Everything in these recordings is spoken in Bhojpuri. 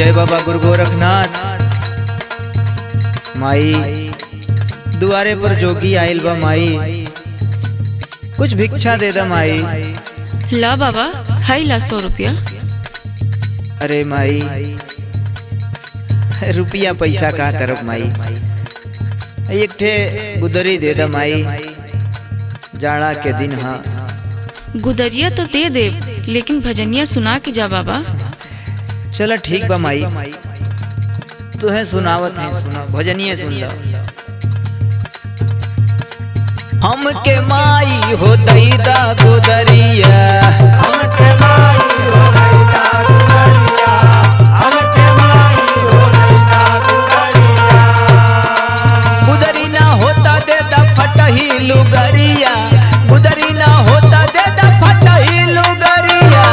जय बाबा गुरु गोरखनाथ। माई दुआरे पर जोगी आइल बा माई, कुछ भिक्षा दे दा माई। ला बाबा, हाई ला 100 रुपया। अरे माई रुपया पैसा का करब माई, एक ठे गुदरी दे दा माई, जाड़ा के दिन। हाँ गुदरिया तो दे दे, लेकिन भजनिया सुना के जा बाबा। चला ठीक बा माई, तुहे सुनावत है, सुना भजनिए सुन लो। हमके माई हो दैदा गुदरिया, हमके माई हो दैदा गुदरिया, हमके माई हो दैदा गुदरिया। गुदरी ना होता देदा फटही लुगरिया, गुदरी ना होता देदा फटही लुगरिया।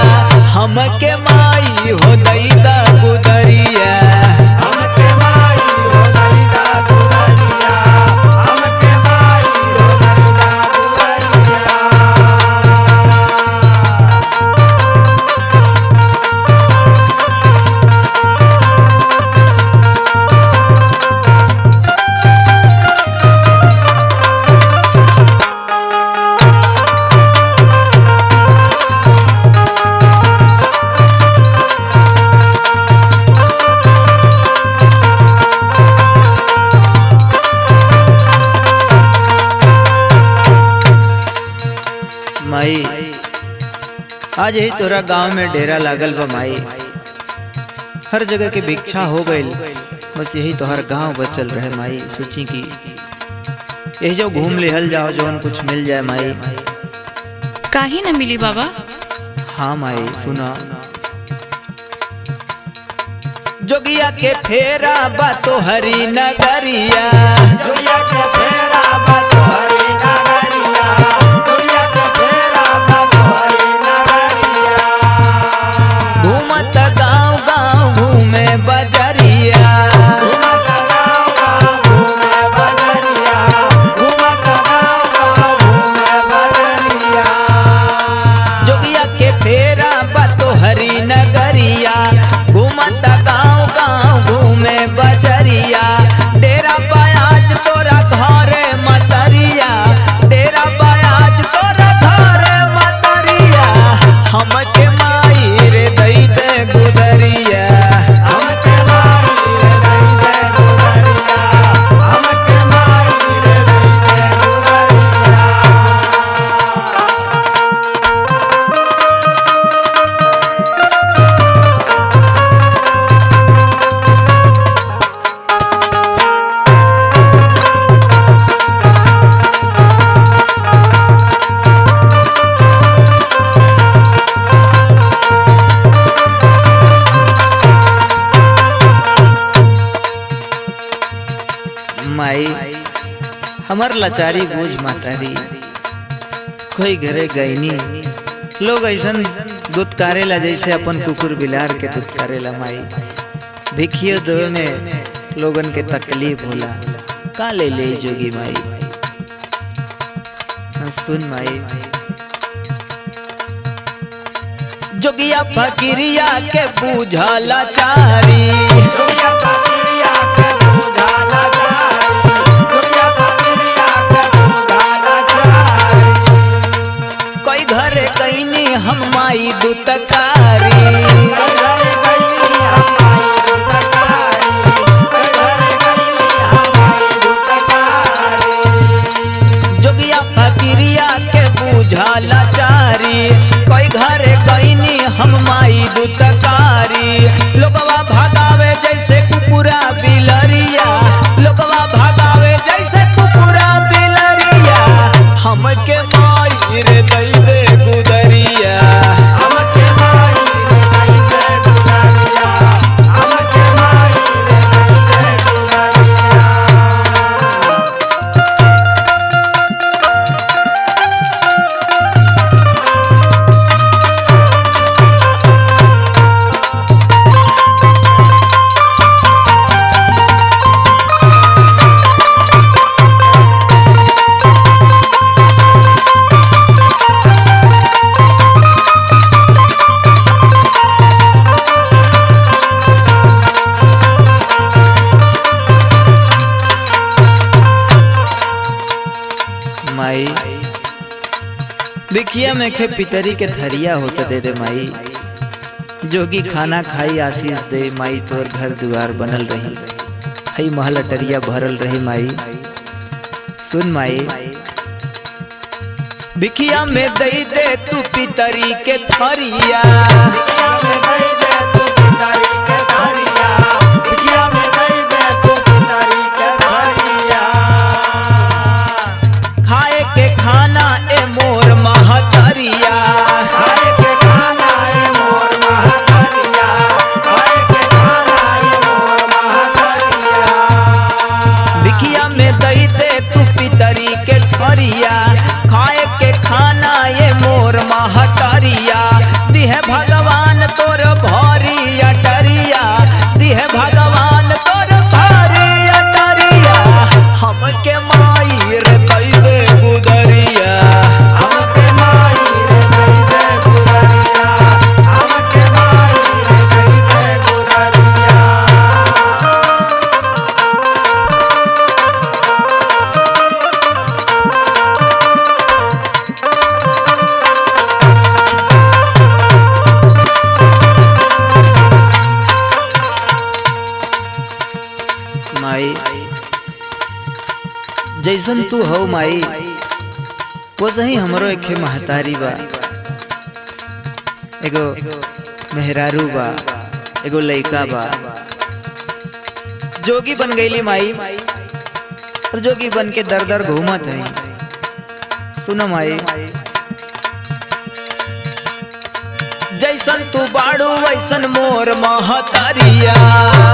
हमके माई हो दैदा गुदरिया, हमके माई हो दैदा गुदरिया, हमके माई हो दैदा गुदरिया। माई आज ही तोरा गांव में डेरा लागल बा माई, हर जगह के भिक्षा हो गईल, बस यही तो हर गांव बचल रहे माई। सोची कि यही जो घूम लेहल जाओ, जौन कुछ मिल जाए माई। काहे न मिली बाबा? हाँ माई सुना, जोगिया के फेरा बा तो हरी नगरिया, दुनिया के फेरा बा तोहरी नगरिया, दुनिया के फेरा बा तोहरी नगरिया। घूमत गाँव गाँव घूमे बजरिया, घूमत गाँव गाँव घूमे बजरिया, घूमत गाँव गाँव घूमे बजरिया। जोगिया के फेरा बा तो हरी नगरिया, घूमत गाँव गाँव घूमे बजरिया। डेरा बायाज तोरा घरे मतरिया, डेरा बायाज तोरा घरे मतरिया। हमके माई रे दई दे गुदरिया, हमके माई रे दैदे गुदरिया, हमके माई रे दैदे गुदरिया। माई हमर लाचारी बूझ मातारी, कोई घरे गईनी लोग ऐसन दुत्कारेला जैसे अपन कुकुर बिलार के दुत्कारेला माई। भिखियो दो में लोगन के तकलीफ होला, का ले ले जोगी माई। हाँ, सुन माई, जोगिया फकीरिया के बूझा लाचारी, दुनिया फकीरिया के बूझा लाचारी, दुनिया फकीरिया के बूझा लाचारी। कोई घरे कईनी हम माई दुतकारी, घर गई हमारी दुतकारी, घर गई हमारी दुतकारी। जोगिया फकीरिया के बूझा लाचारी। कोई घरे कईनी हम माई दुतकारी। लोगवा भगावे जैसे कुकुरा बिलरिया, लोगवा भगावे जैसे कुकुरा बिलरिया। हमके माई रे दई दे गुदरिया, हमके माई रे दैदे गुदरिया, हमके माई रे दैदे गुदरिया। बिखिया में खे पितरी के थरिया होता दे दे माई। जोगी खाना खाई आशीष दे माई, तोर घर दुआर बनल रही, हई महल अटरिया भरल रही माई। सुन माई, बिखिया में दई दे तू पितरी के थरिया, बिटिया में दई दे तू पितरी के थरिया, बिटिया में दई दे तू पितरी के थरिया। खाए के खाना ए मोर महतरिया, खाए के खाना ए मोर महतरिया, खाए के खाना ए मोर महतरिया। बिखिया में दई दे तू पितरी के थरिया, खाए के खाना ये मोर महतरिया। दिहे भगवान तोर भारी अटरिया, दिहे भगवान तोर भारी अटरिया। हमके माई रे दई दे गुदरिया, हमके माई रे दई दे गुदरिया, हमके माई रे दई दे गुदरिया। माई जैसन तू हो माई, वो सही हमरो एक महतारी बा, एगो मेहरारू बा, एगो लइका बा। जोगी बन गईली माई, और जोगी बन के दर दर घूमत है। सुनो माई, जैसन तू बाड़ू वैसन मोर महतारिया,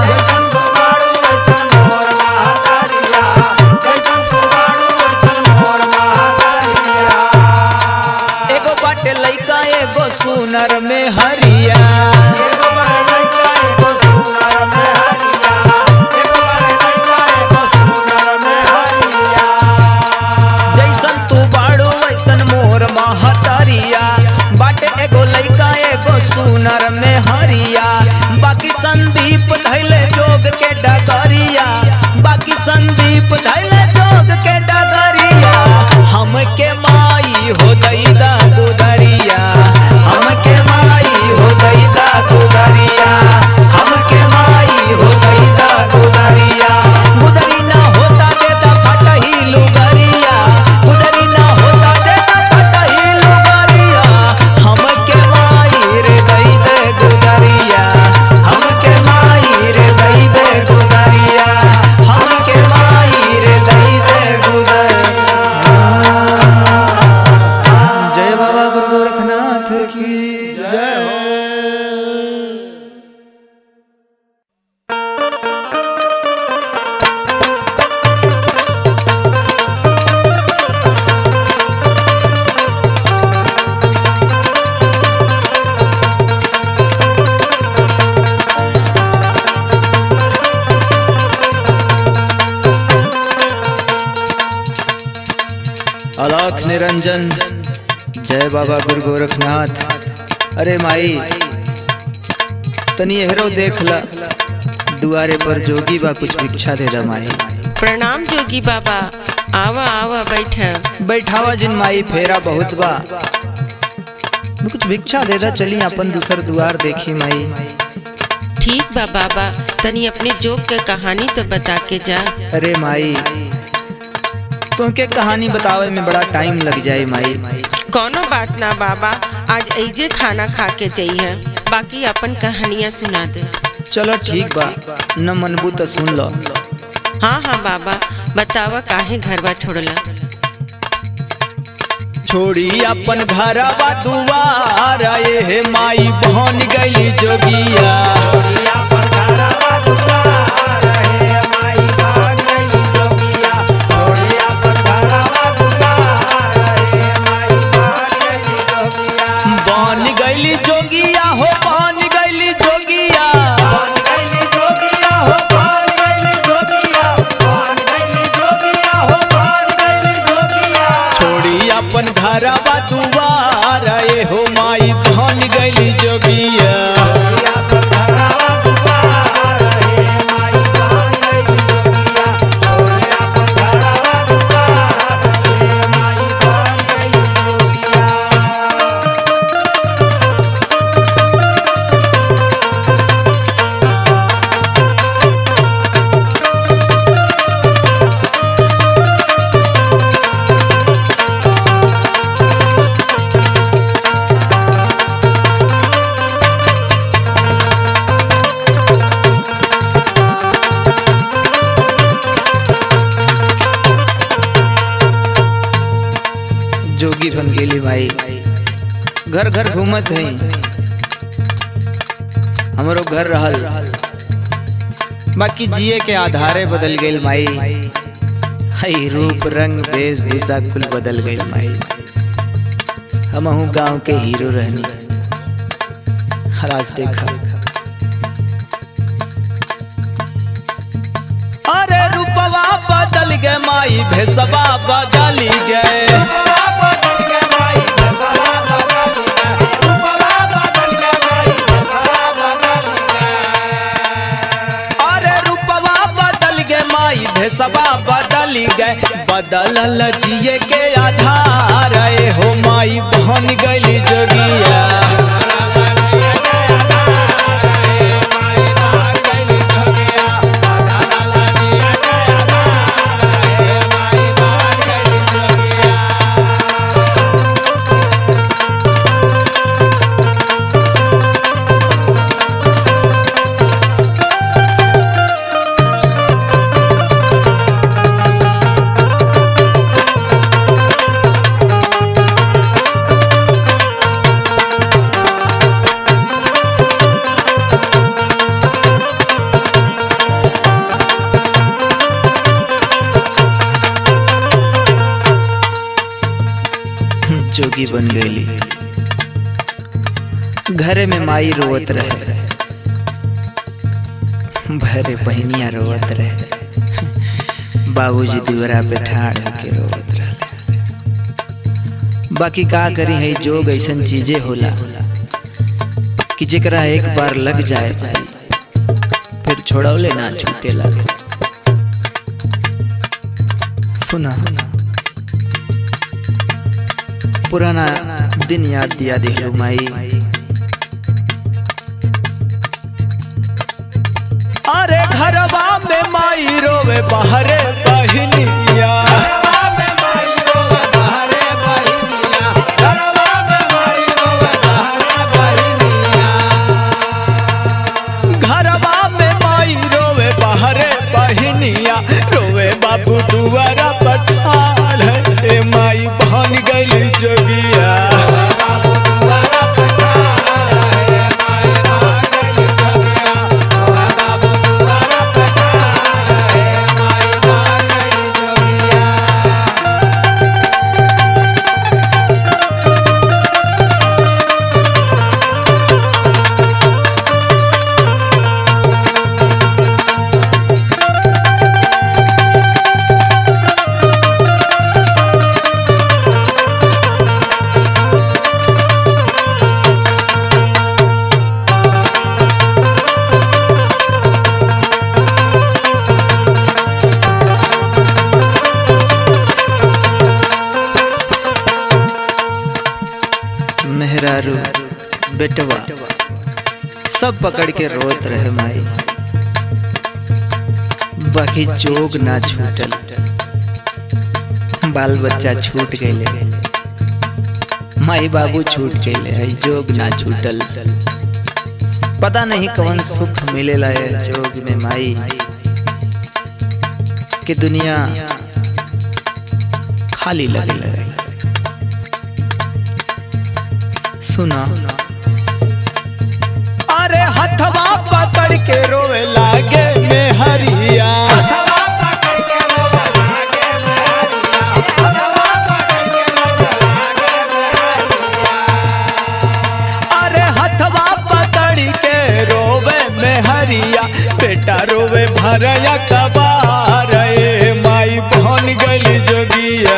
जैसन तू बाड़ू वैसन मोर महतरिया, जैसन तू बाड़ू वैसन मोर महतरिया। एगो बाटे लइका एगो सुनर में हरिया, एगो बार लइका एगो सुनर में हरिया, एगो बार लइका एगो सुनर में हरिया। जैसन तू बाड़ू वैसन मोर महतरिया। बाटे एगो लइका एगो सुनर में हरिया। बाकी संदीप धैले जोग के डगरिया, बाकी संदीप धैले जोग के डगरिया। हमके माई हो दैदा गुदरिया, हमके माई हो दैदा गुदरिया, हमके माई हो दैदा गुदरिया। गुदरी ना होता देदा फटही लुगरिया, गुदरी ना होता देदा फटही लुगरिया। हमके माई रे दई दे गुदरिया, हमके माई रे दई दे गुदरिया, हमके माई रे दई दे गुदरिया। जय बाबा गुरु गोरखनाथ की जय हो। अलख निरंजन, जय बाबा गुरु गोरखनाथ। अरे माई तनी एहरो देख ला, दुआरे पर जोगी बा, कुछ भिक्षा दे दा माई। प्रणाम जोगी बाबा, आवा आवा बैठ। बैठावा जिन माई, फेरा बहुत बा, कुछ भिक्षा दे दा, चली अपन दूसर दुआर देखी माई। ठीक बा बाबा, तनी अपने जोग के कहानी तो बता के जा। अरे माई तुमके कहानी बतावे में बड़ा टाइम लग जाए माई। कोनो बात ना बाबा, आज ऐजे खाना खा के जाइए, बाकी अपन कहानियाँ सुना दे। चलो ठीक बा, न मनबू तो सुन लो। हाँ हाँ बाबा, बतावा काहे घरवा छोड़ला। छोड़ी अपन घरवा दुआर, ये माई बहन गई जोगिया। जोगिया पर घरवा दुआर हे माई भाग गई जोगिया, जोगिया पर घरवा दुआर हे माई भाग गई जोगिया। बन गई जोगिया हो, बन गई जोगिया, बन गई जोगिया हो, बन गई जोगिया, बन गई जोगिया हो, बन गई जोगिया। छोड़ी अपन घरवा दुआर, ये हो माई बहन गई जोगिया। जोगिया पर घरवा दुआर हे माई भाग गई जोगिया, जोगिया पर घरवा दुआर हे माई भाग गई जोगिया। गईली माई। घर घर घूमत है, हमरो घर रहल, बाकी जिए के आधारे बदल गईल माई। हई रूप रंग वेशभूषा कुल बदल गईल माई। हमहू गांव के हीरो रहनी, आज देखा अरे रूपवा बदल गए माई, भेसवा बदल गए। अरे रूपवा बदल गए माई, भेसवा बदल गए। बदलल जिए के आधार हो माई, बन गई जोगिया। जोगी बन गई। घरे में माई रोवत रहे, भरे बहनिया रोवत रहे, बाबूजी दुआरा पे ठाड़ के रोवत रहे। बाकी का करी है, जोग ऐसन चीजें होला कि जेकरा एक बार लग जाए फिर छोड़ौले ना छूटे लगे। सुना पुराना दिन याद दिया दिलो माई। अरे घरवा में माई रोवे बाहरे बहनिया। घरवा में माई रोवे बाहरे बहनिया, रोवे बाबू दुआरा पठाल है माई, बन गई जोगिया। मेहरारू बेटवा सब पकड़ के रोत रहे माई, बाकी जोग ना छूटल। बाल बच्चा छूट गए, माई बाबू छूट गए, है जोग ना छूटल। पता नहीं कौन सुख मिलेला है जोग में माई, कि दुनिया खाली लगे। सुना अरे हथवा पकड़ के रोवे लागे में हरिया। अरे हथवा पकड़ के रोवे में हरिया, बेटा रोवे भरया कबार माई, बन गई जोगिया।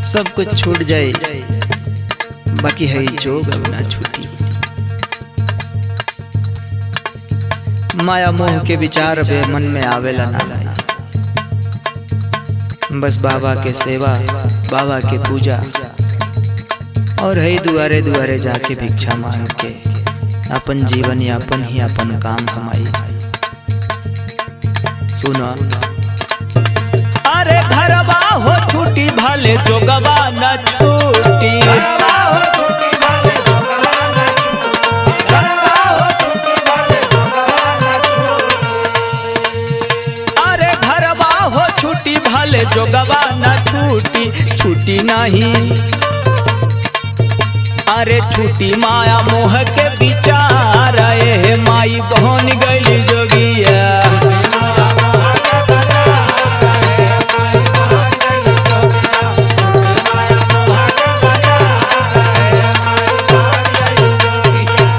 सब कुछ छूट जाए, बाकी है जोग अब ना छूटी। माया मोह के विचार बे मन में आवेला ना। बस बाबा के सेवा, बाबा के पूजा और है दुआरे दुआरे जाके भिक्षा मांग के अपन जीवन यापन ही अपन काम कमाई। सुनो अरे घरवा हो छूटी भले जोगवा न छूटी, अरे घरवा हो छूटी भले जोगवा न छूटी, छूटी नहीं अरे छूटी माया मोह के विचार। ए माई बहन गली जोगिया,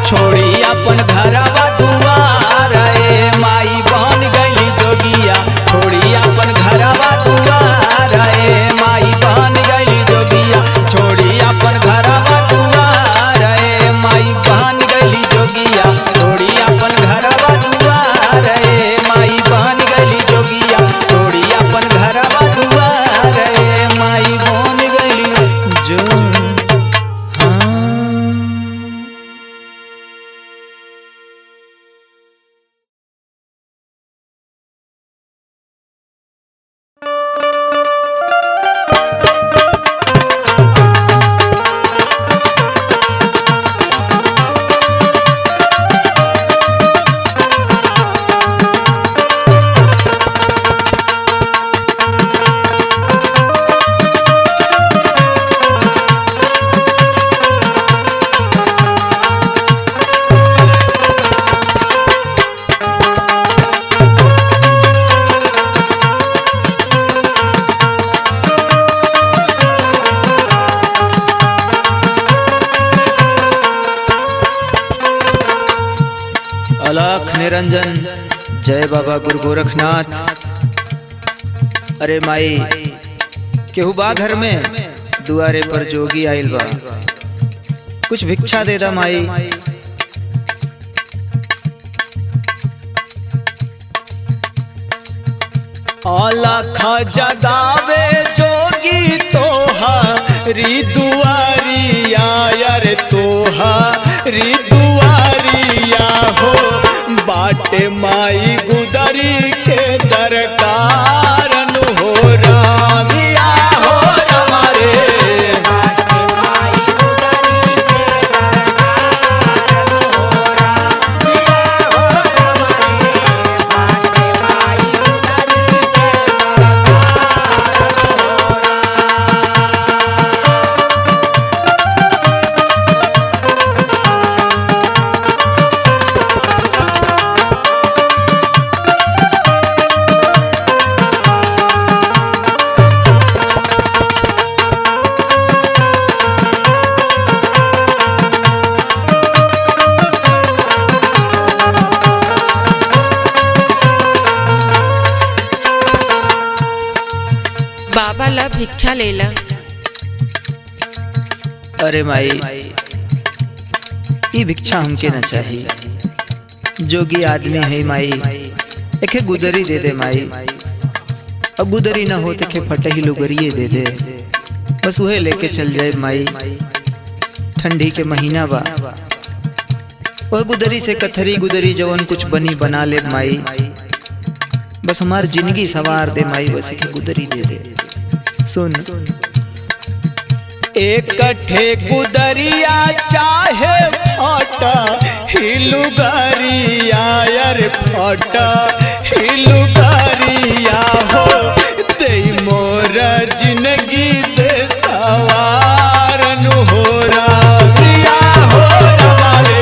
छोड़ी अपन घरवा दुआर। ए माई बहन गली जोगिया, छोड़ी अपन घरवा दुआर। ए माई बहन गली जोगिया, छोड़ी अपन घरवा दुआर। ए माई बहन गली जोगिया, छोड़ी अपन घरवा दुआर। ए माई बहन गली जोगिया, छोड़ी अपन घरवा दुआर। ए माई बहन गली जो हाँ। अलख निरंजन जय बाबा गुरु गोरखनाथ। अरे माई केहू बा घर में, दुआरे पर जोगी आइल बा, कुछ भिक्षा दे दा माई। अलख जगावे जोगी तोहारी दुआरिया, यार तोहारी दुआरिया हो। बाटे माई गुदरी के दरकार हो रामिया हो रमारे। बाबा ला भिक्षा लेला। अरे माई ये भिक्षा हमके न चाहिए, जोगी आदमी है माई, एके गुदरी दे दे माई। अब गुदरी ना हो तो के फटही लुगरिए दे दे, बस वह लेके चल जाए माई। ठंडी के महीना बा, वह गुदरी से कथरी गुदरी जवन कुछ बनी बना ले माई। बस हमार जिंदगी सवार दे माई, बस एक गुदरी दे दे। सुन एक कट्ठे गुदरिया चाहे फटा हिलुगरिया, यार फटा हिलुगरिया हो। दे मोर जिंदगी दे सवारन हो रामिया हो रमारे।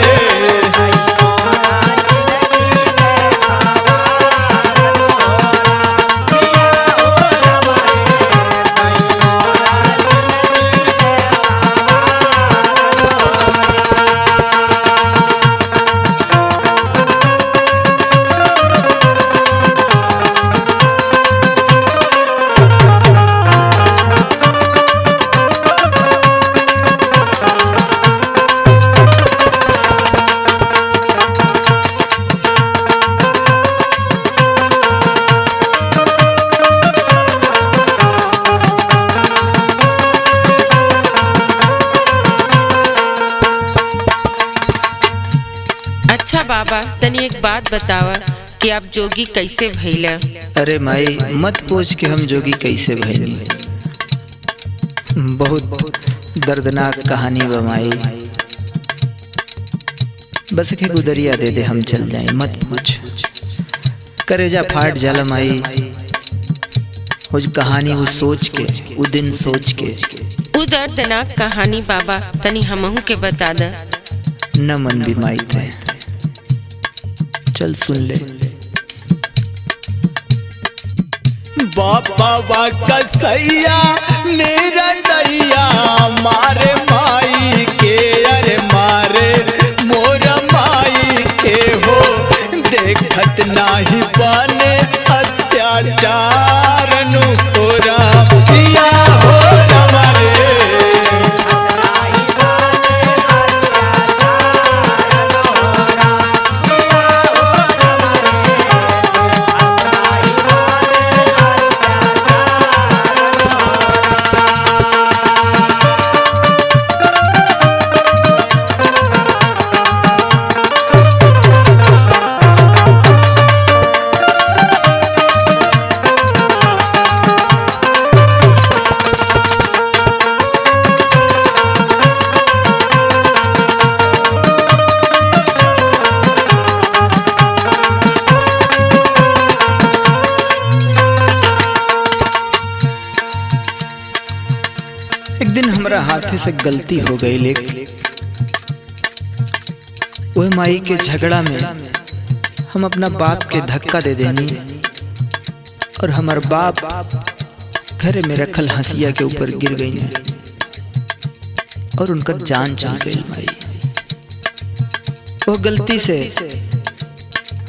बाबा तनी एक बात बतावा कि आप जोगी कैसे भइला। अरे माई मत पूछ के हम जोगी कैसे भइनी। बहुत दर्दनाक कहानी बा माई। बस के गुदरिया दे दे हम चल जाए, मत पूछ। करेजा फाट जाला माई। वो कहानी वो सोच के, वो दिन सोच के। वो दर्दनाक कहानी बाबा तनी हमहू के बता द। न मन भी माई थे, चल सुन ले। बाबा कसैया मेरा दैया मारे माई के, अरे मारे मोरा माई के हो। देखत नाही बने अत्याचार नु होरा पिया हो रमारे। एक दिन हमारा हाथ से गलती हो गई, लेकिन वह माई के झगड़ा में हम अपना बाप के धक्का दे देनी और हमार बाप घरे में रखल हंसिया के ऊपर गिर गई ने और उनका जान चल गई। माई वो गलती से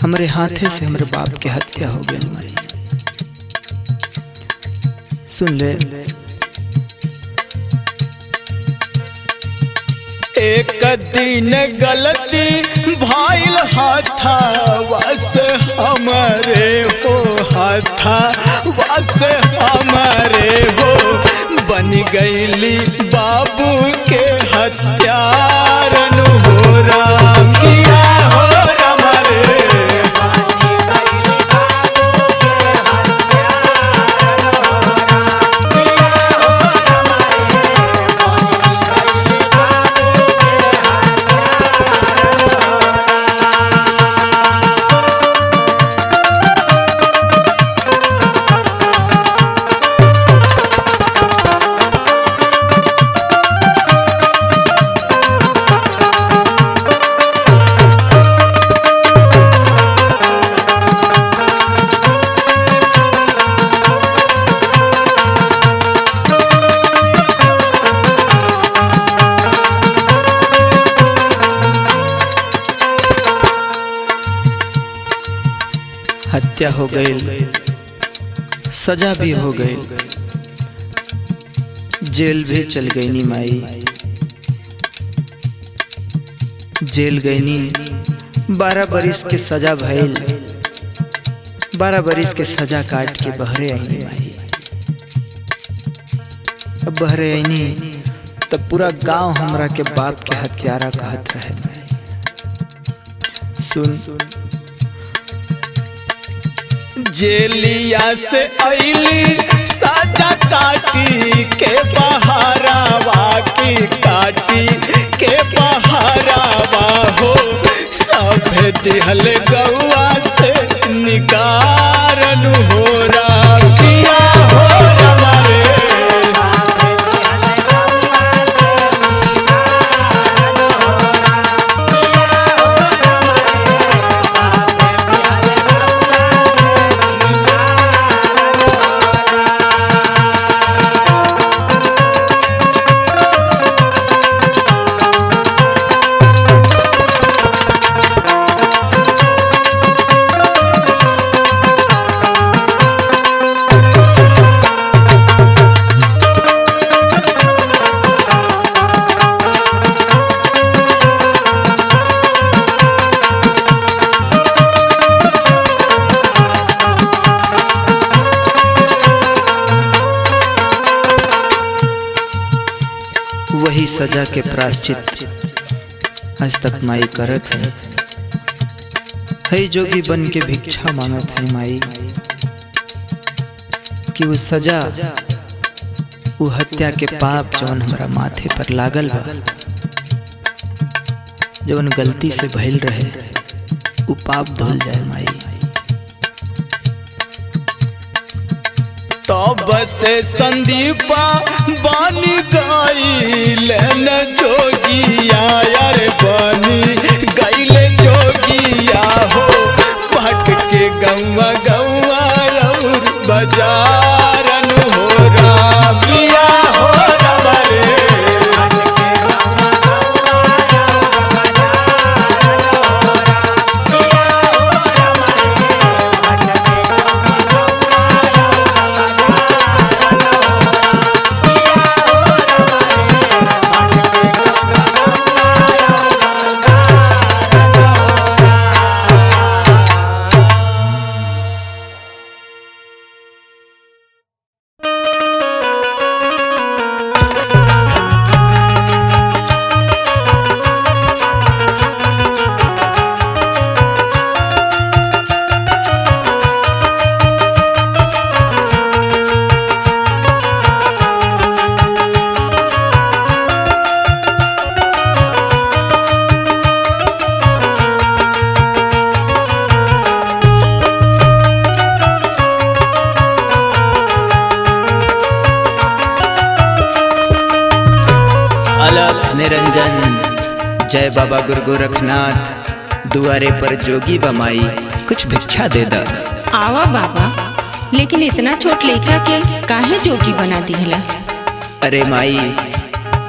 हमारे हाथे से हमारे बाप की हत्या हो गई। माई सुन ले। एक दिन गलती भाईल हाथा वस हमारे हो, हाथा वस हमारे हो। बन गईली बाबू के हत्यार नु हो राम किया हो रमारे। हत्या हो गई, सजा भी हो गई, जेल भी चल गई नी माई। जेल गई नी 12 बरिस के सजा भइल। 12 बरिस के सजा काट के बहरे आई माई। अब बहरे आई तब पूरा गांव हमरा के बाप के हत्यारा कहत रहे। सुन। जेलिया से आईली साजा काटी के बहारावा की, काटी के बहारावा हो। सब दिहल गौआ से निकारन हो राम किया हो रमारे। वही सजा के प्रायश्चित आज तक माई करत है। है जोगी बन के भिक्षा मांगत है माई कि वो सजा वो हत्या के पाप जौन हमारा माथे पर लागल बा, जौन गलती से भइल रहे वो पाप धुल जाए माई। तब से संदीपा बानी गईल न जोगिया यार बानी गईल जोगिया हो भटके गौवा गौवा और बाजारन हो रामिया हो रमरे अलख निरंजन जय बाबा गुरु गोरखनाथ दुआरे पर जोगी बमाई कुछ भिक्षा दे दा। आवा बाबा, लेकिन इतना छोट लड़का के काहे जोगी बना दिहला? अरे माई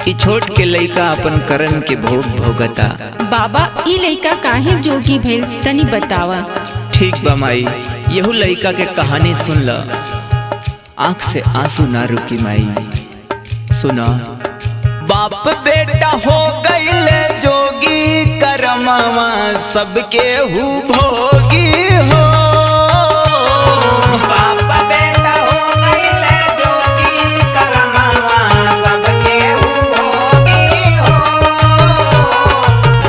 ई छोट के लइका अपन कर्म के भोग भोगता। बाबा ई लड़का काहे जोगी भइल तनी बतावा। ठीक बा माई, यहू लइका के कहानी सुन ल, आंख से आंसू ना रुकी माई। सुना। बाप बेटा हो गईले जोगी करमवा सबके हु भोगी हो। बाप बेटा हो गईले जोगी करमवा सबके हु भोगी हो।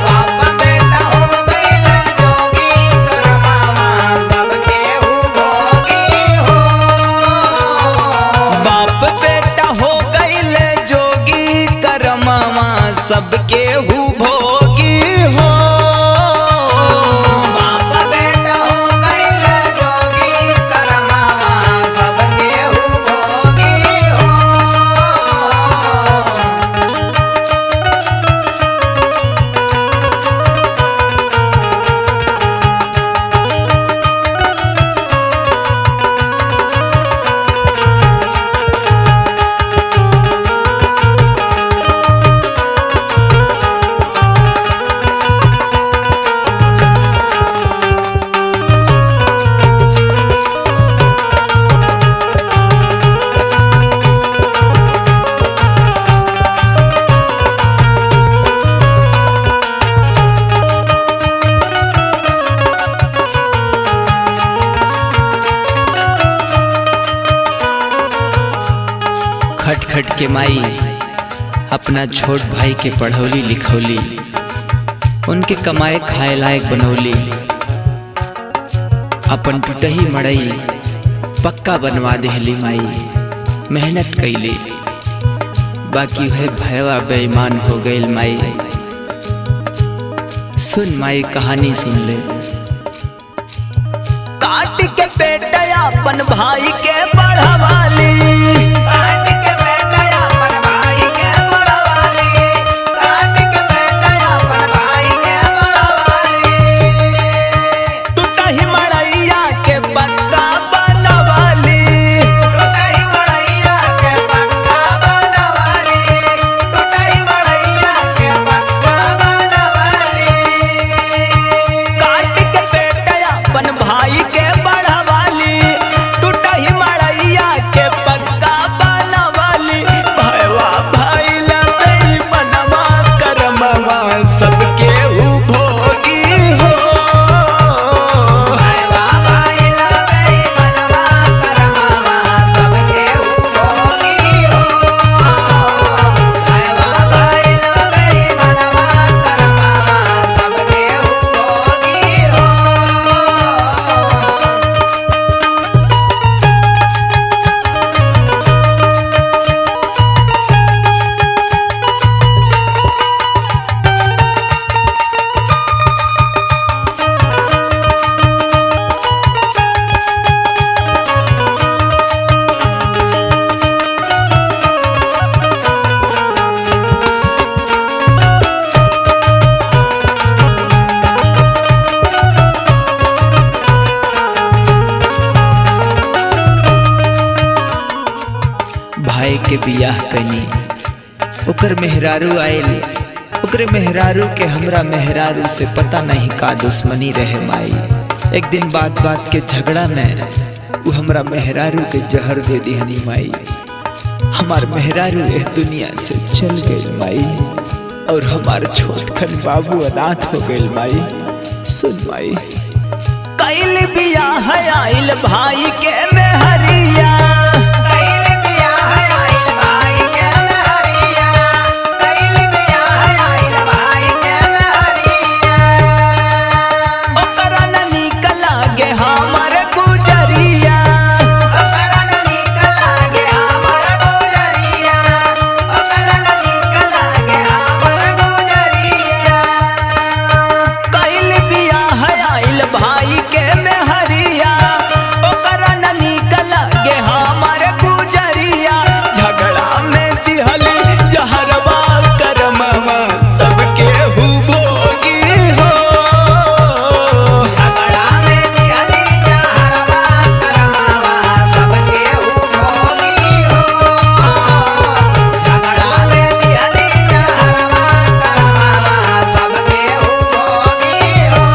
बाप बेटा हो गईले जोगी करमवा सबके हु भोगी हो। बाप बेटा हो गईले जोगी करमवा सबके हु भोगी हो। बाप बेटा हो गईले जोगी करमवा सबके हु भोगी हो। खट खट के माई अपना छोट भाई के पढ़ौली लिखौली, उनके कमाए खाए लायक बनौली। अपन टूटही मड़ई पक्का बनवा देहली माई, मेहनत कैली। बाकी वह भयवा बेईमान हो गईल माई। सुन माई कहानी सुन ले। काट के बेटा अपन भाई के पढ़वाली। काट के बेटा अपन भाई के पढ़वाली। काट के बेटा अपन भाई के पढ़वाली। टूटही मड़ैया के पक्का बनवाली। टूटही मड़ैया के पक्का बनवाली। टूटही मड़ैया के पक्का बनवाली। काट के बेटा अपन भाई के पढ़वाली। टूटही मड़ैया के के बियाह कनी, ओकर मेहरारू आयल, ओकरे मेहरारू के हमरा मेहरारू से पता नहीं का दुश्मनी रहे माई। एक दिन बात बात के झगड़ा में वो हमरा मेहरारू के जहर दे दिहनी माई। हमार मेहरारू इस दुनिया से चल गई माई, और हमार छोटखन बाबू अनाथ हो गए माई। सुन माई, कैल बियाह आइल भाई के मेहरिया, कैल बियाह आइल भाई के मेहरिया, कैल बियाह आइल भाई के मेहरिया। ओकरा न नीक लागे हमर गुजरिया, ओकरा न नीक लागे हमर गुजरिया, ओकरा न नीक लागे हमर गुजरिया। कैल बियाह आइल भाई के मेहरिया, ओकरा न नीक लागे हमर गुजरिया। झगड़ा में दिहली जहरवा करमवा सबके हु भोगी हो। झगड़ा में दिहली जहरवा करमवा सबके हु भोगी हो। झगड़ा में दिहली जहरवा करमवा सबके हु भोगी हो।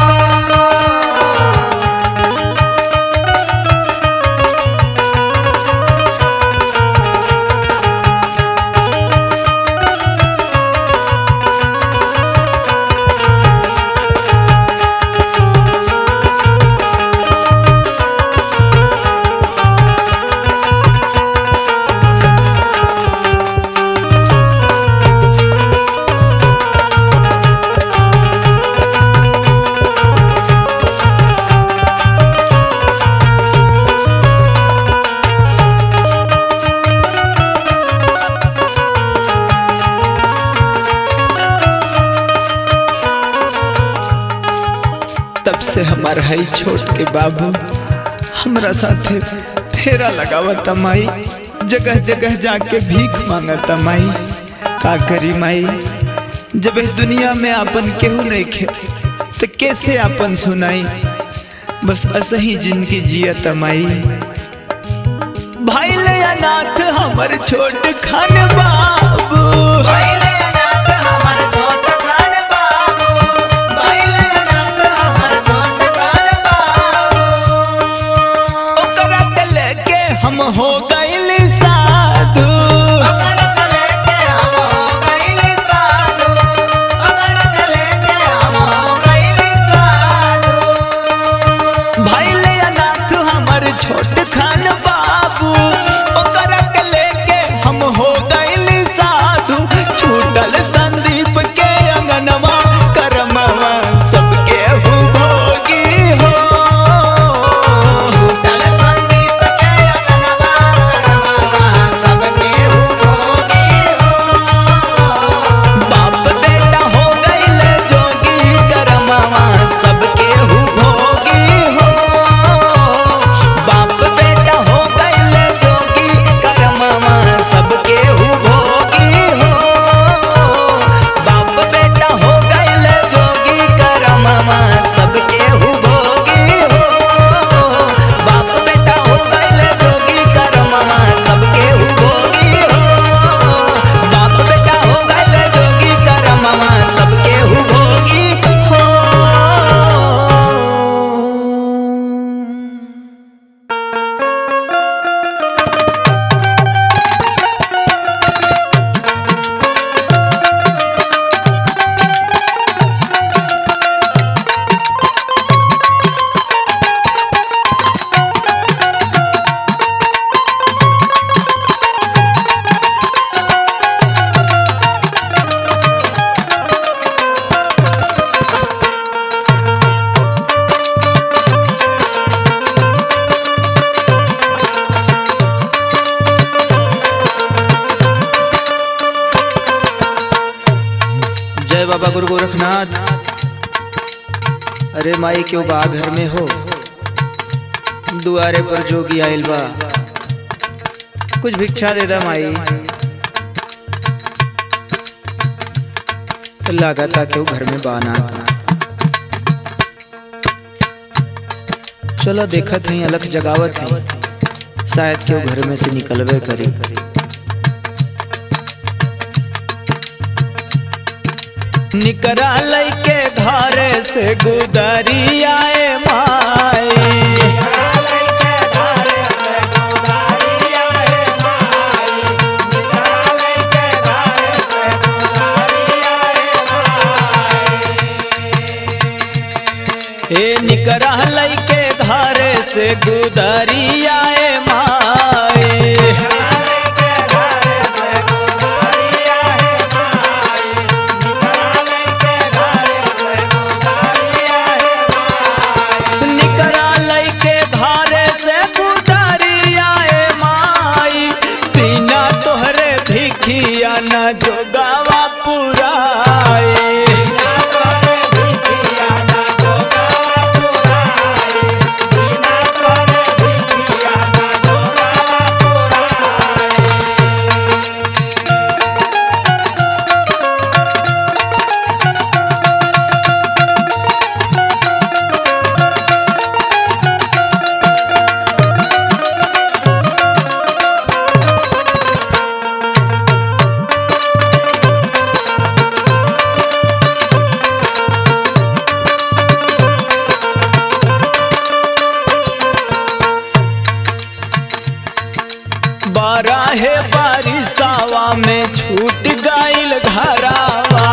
तब से हमार हई छोट के बाबू हमरा साथे फेरा लगावता माई, जगह जगह जाके भीख मांगता माई। का करी माई, जब इस दुनिया में आपन केहू नहीं खे तो कैसे आपन सुनाई। बस असही जिंदगी जियत माई। भाई ले अनाथ हमर छोट खान बाबू, भइले अनाथ हमर छोट खान बाबू, भइले अनाथ हमर छोट खान बाबू। ओकरा के लेके हम हो गइल साधु। ओकरा के लेके हम हो गइल साधु, ओकरा के लेके हम हो गइल साधु। भाई ले अनाथ हमर छोट खान बाबू, ओकरा के लेके हम हो गइल साधु। छूटल संदीप के अंगनवा करमवा सबके हु भोगी हो। टल संदीप के अंगनवा करमवा सबके हु भोगी हो। बाप बेटा हो गइल जोगी करमवा सबके हु भोगी हो। बाप बेटा हो गइल जोगी करमवा सबके हु भोगी हो। बाप बेटा हो गइल जोगी करमवा सबके हु भोगी हो। बाप बेटा हो गइल जोगी करमवा सबके हु भोगी हो। बाप बेटा हो गइल जोगी करमवा सबके हु भोगी हो। जय बाबा गुरु गोरखनाथ। अरे माई क्यों बा घर में हो, दुआरे पर जोगी आइल बा, कुछ भिक्षा दे दा माई। लागता क्यों घर में बाना का। चलो देखत हई अलख जगावत हई, शायद क्यों घर में से निकलवे करी। निकरा लैके घरे से गुदरिया माई ए निकरा लैके घरे से गुदरिया माई निकरा लैके घरे से गुदरिया माई बिना तोहरे भिखिया न जोगावा पुराए बारहे बारिशवा में छूट गइल घरावा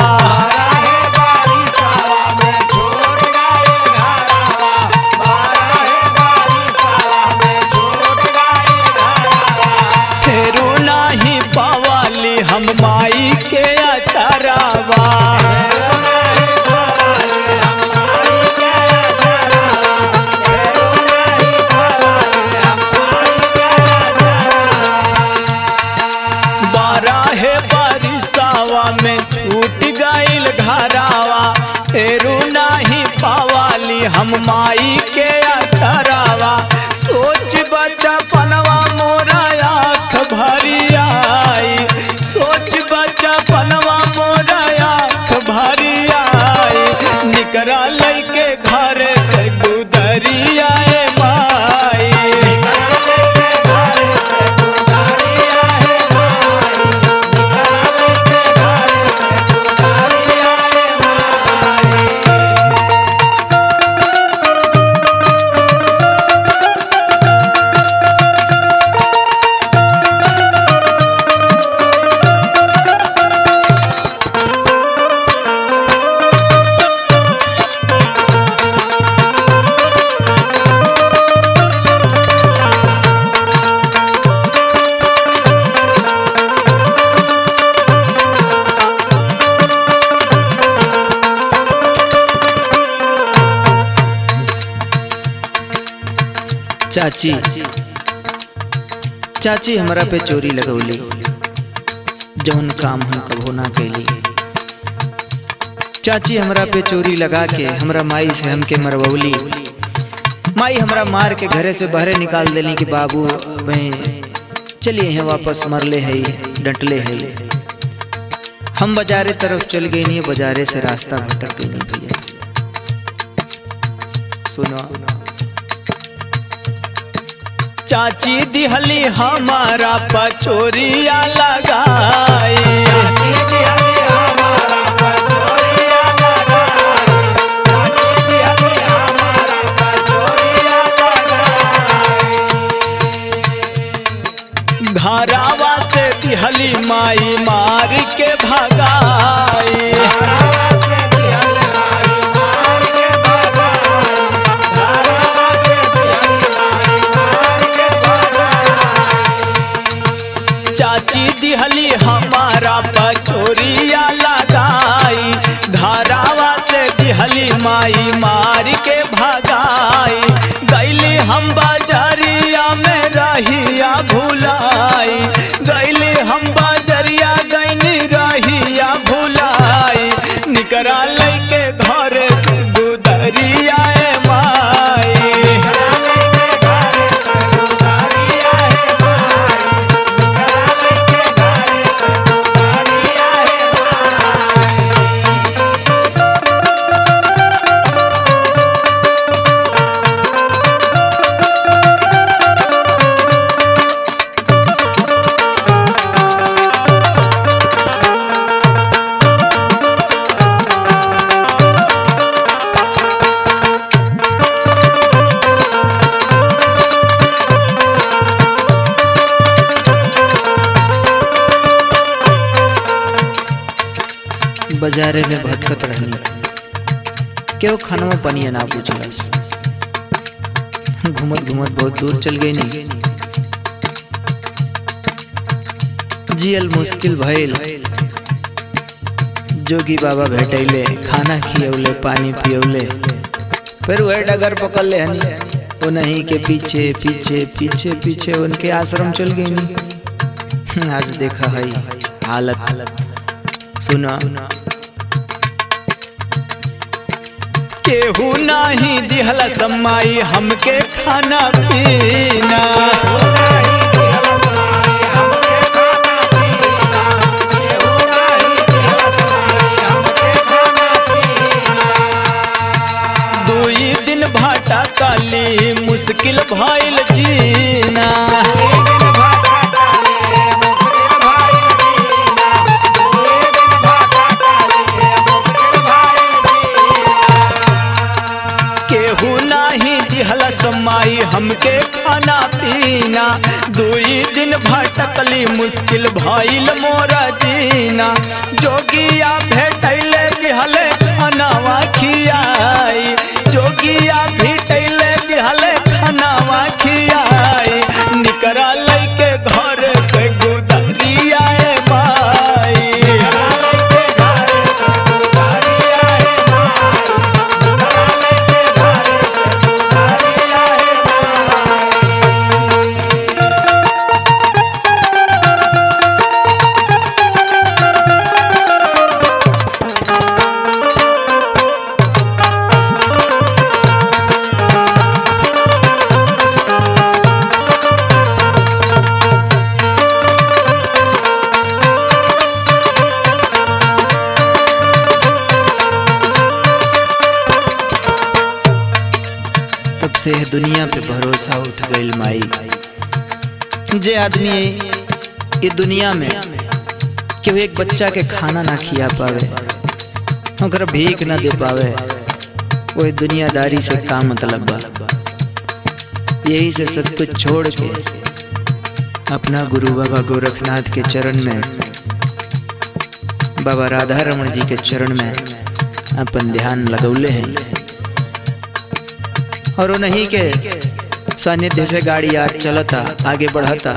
फेरू नाही पावाली हम माई के अचारावा बारहे बारिशवा में छूट गइल घरावा फेरू नाही पावाली हम माई के अचारावा सोच बचपनवा मोरा आँख भरी आई सोच बचपनवा मोरा आँख भरी आई निकरा लैके घरे से गुदरिया माई चाची चाची हमरा पे चोरी लगौली जौन काम हम कभो ना कैली चाची हमरा पे चोरी लगा के हमरा माई से हमके मरवौली माई हमरा मार के घरे से बहरे निकाल देली कि बाबू मैं चलिए हैं वापस मरले है डंटले है हम बाजारे तरफ चल गए नहीं बाजारे से रास्ता भटक गई नहीं भैया सुनो चाची दिहली हमारा पचोरिया लगाई घरावा से दिहली माई मार के भगाई चाची दिहली हमारा पचोरिया लगाई घरावा से दिहली माई मार के भगाई गैली हम बाजारिया में रहिया भुलाई गैली हम बाजारिया गैनी रहिया भुलाई निकरा लैके घरे से गुदरिया माई बाजारे में भटकत रहनी, केहू खानवा पनिया ना पूछलस। घूमत घूमत बहुत दूर चल गई नहीं, जियल मुश्किल भइल। जोगी बाबा भेटैले, खाना खियौले, पानी पियौले, फिर वह डगर पकड़ ले हनी। वो नहीं के पीछे पीछे पीछे पीछे उनके आश्रम चल गई नहीं। आज देखा है हालत, सुना केहू नाही दिहला सम्माई हमके खाना पीना। दुई दिन भाटा काली मुश्किल भइल जीना। समाई हमके खाना पीना, दुई दिन भटकली मुश्किल भइल मोरा जीना। जोगिया भेटैले दिहले खानावा खियाई, जोगिया भेटैले दिहले खानावा खियाई। निकरा लैके घर से गुदरिया माई, से दुनिया पे भरोसा उठ गई माई। जे आदमी ये दुनिया में केहू एक बच्चा के खाना ना खिया पावे, ओकरा भीख ना दे पावे, वही दुनियादारी से का मतलब बा। यही से सब कुछ छोड़ के अपना गुरु बाबा गोरखनाथ के चरण में, बाबा राधा रमन जी के चरण में अपन ध्यान लगौले हैं। और उन्हीं के सानिध्य से गाड़ी आज चलता, आगे बढ़ता।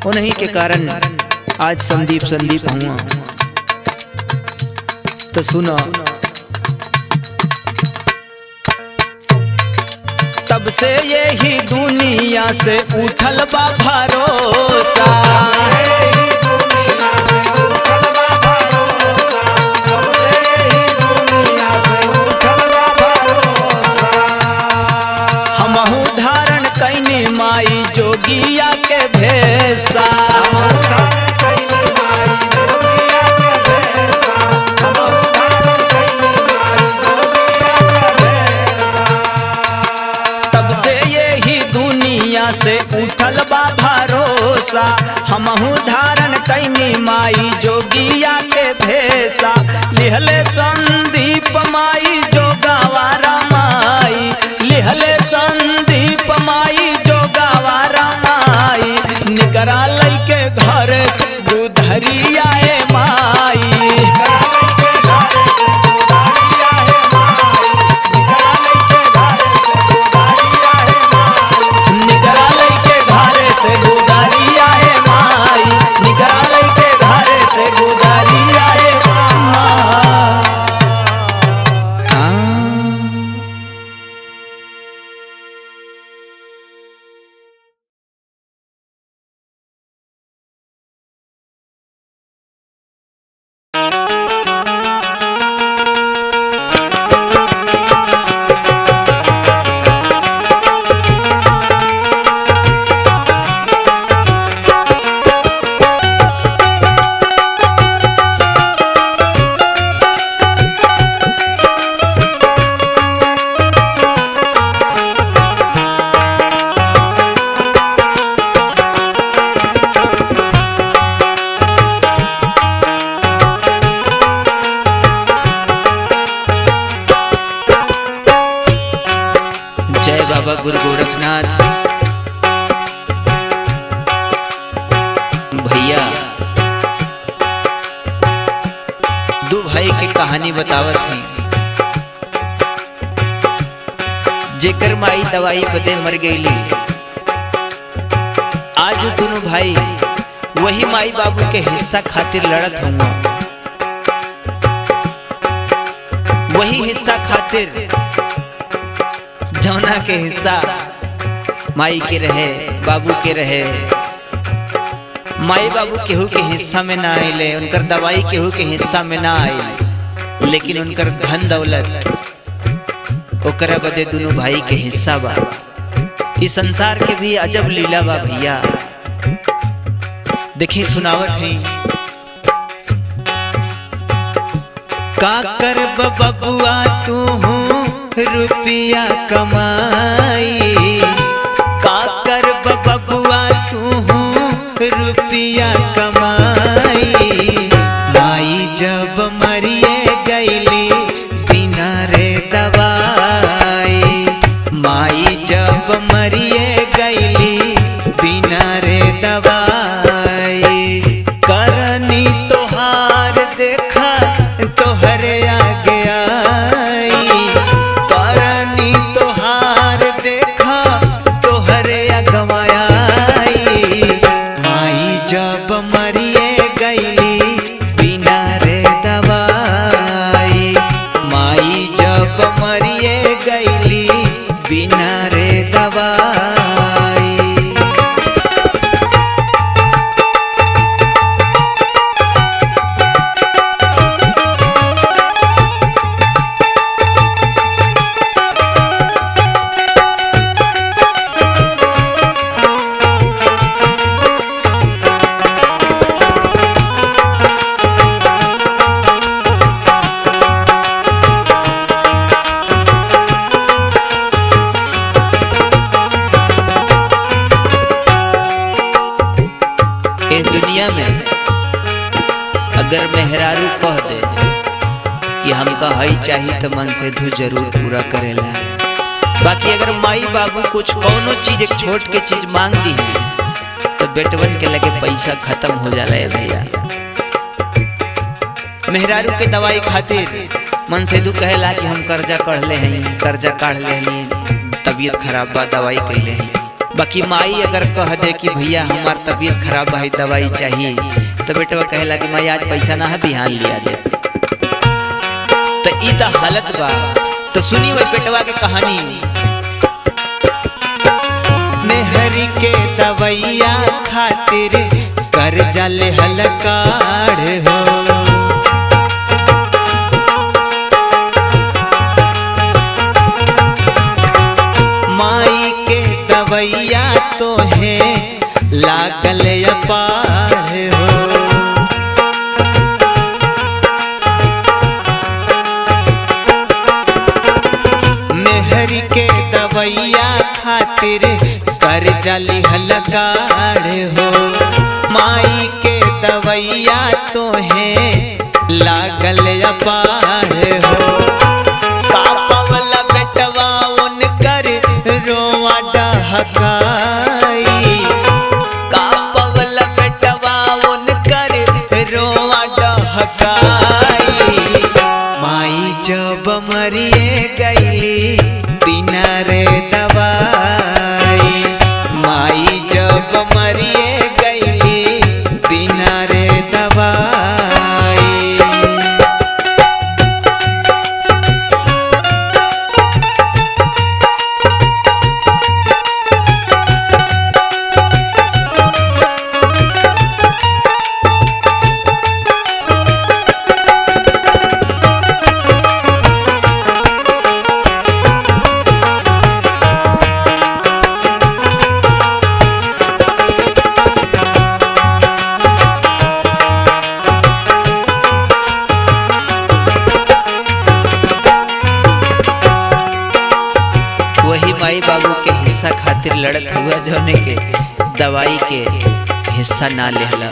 उन्हीं के कारण आज संदीप हुआ। तो सुनो, तब से यही दुनिया से उठल बा भरोसा। माई जोगिया के भेसा, तब से यही दुनिया से उठल बा भरोसा। हमहू धारण कैनी माई जोगिया के भेसा। लिहले संदीप माई जोगावारा माई, लिहले संदीप माई निकरा लैके घर से गुदरिया माई, निकरा लैके घर से गुदरिया माई, निकरा लैके घर से गुदरिया बाबा गुरु गोरखनाथ भैया भाई के कहानी बतावत थी। जेकर माई दवाई बदे मर गईली, आज दोनों भाई वही माई बाबू के हिस्सा खातिर लड़त होंगे। वही हिस्सा खातिर जौना के हिस्सा माई के रहे, बाबू के रहे। माई बाबू केहू के हिस्सा में ना आइले, उनकर दवाई केहू के हिस्सा में ना आइले, लेकिन उनकर धन दौलत ओकरा बदे दोनों भाई के हिस्सा बा। इस संसार के भी अजब लीला बा भैया। देखी सुनावत है। का कर बबुआ तू रुपया कमाई, का कर बबुआ तू रुपया कमाई। माई जब मरिए गईली बिना रे दवाई, माई जब मरिए गईली बिना रे दवाई। करनी तोहार देखा तोहरे आगे आई, करनी तोहार देखा तोहरे अगवाया। जब मरिए गईली बिना रे दवाई, माई जब मरिए गईली बिना रे दवाई। दुनिया में अगर मेहरारू कह दे कि हमका हई चाहिए तो मन से धू जरूर पूरा करेला। बाकी अगर माई बाबू कुछ कौनो चीज एक छोट के चीज मांग दी है तो बेटवन के लगे पैसा खत्म हो जाला है भैया। मेहरारू के दवाई खातिर मन से धू कहेला कि हम कर्जा काढ़ ले हैं, कर्जा काढ़ ले हैं, तबीयत खराब बा दवाई कैले हैं। बाकी माई अगर कह दे कि भैया हमार तबीयत खराब है दवाई चाहिए, तो बेटवा कहेला कि माई आज पैसा ना है बिहान लिया दे। तो ई त हालत बा। तो सुनी वही बेटवा के कहानी। मेहरी के दवैया खातिर कर्जा ले हलकाढ़ हो, माई के दवैया तो है लागल अपाढ़ हो। मेहरी के दवैया खातिर कर्जा लिहल काढ़ हो, माई के दवैया तो है लागल अपाढ़ हो। का पवला बेटवा उनकर रोवा डहकाई, का पवला बेटवा उनकर रोवा डहकाई। माई जब मरिए गईली बिना रे दवाई, माई जब मरिए गईली बिना रे दवाई। माई बाबू के हिस्सा खातिर लड़त हुआ जौने के दवाई के हिस्सा ना लेहला।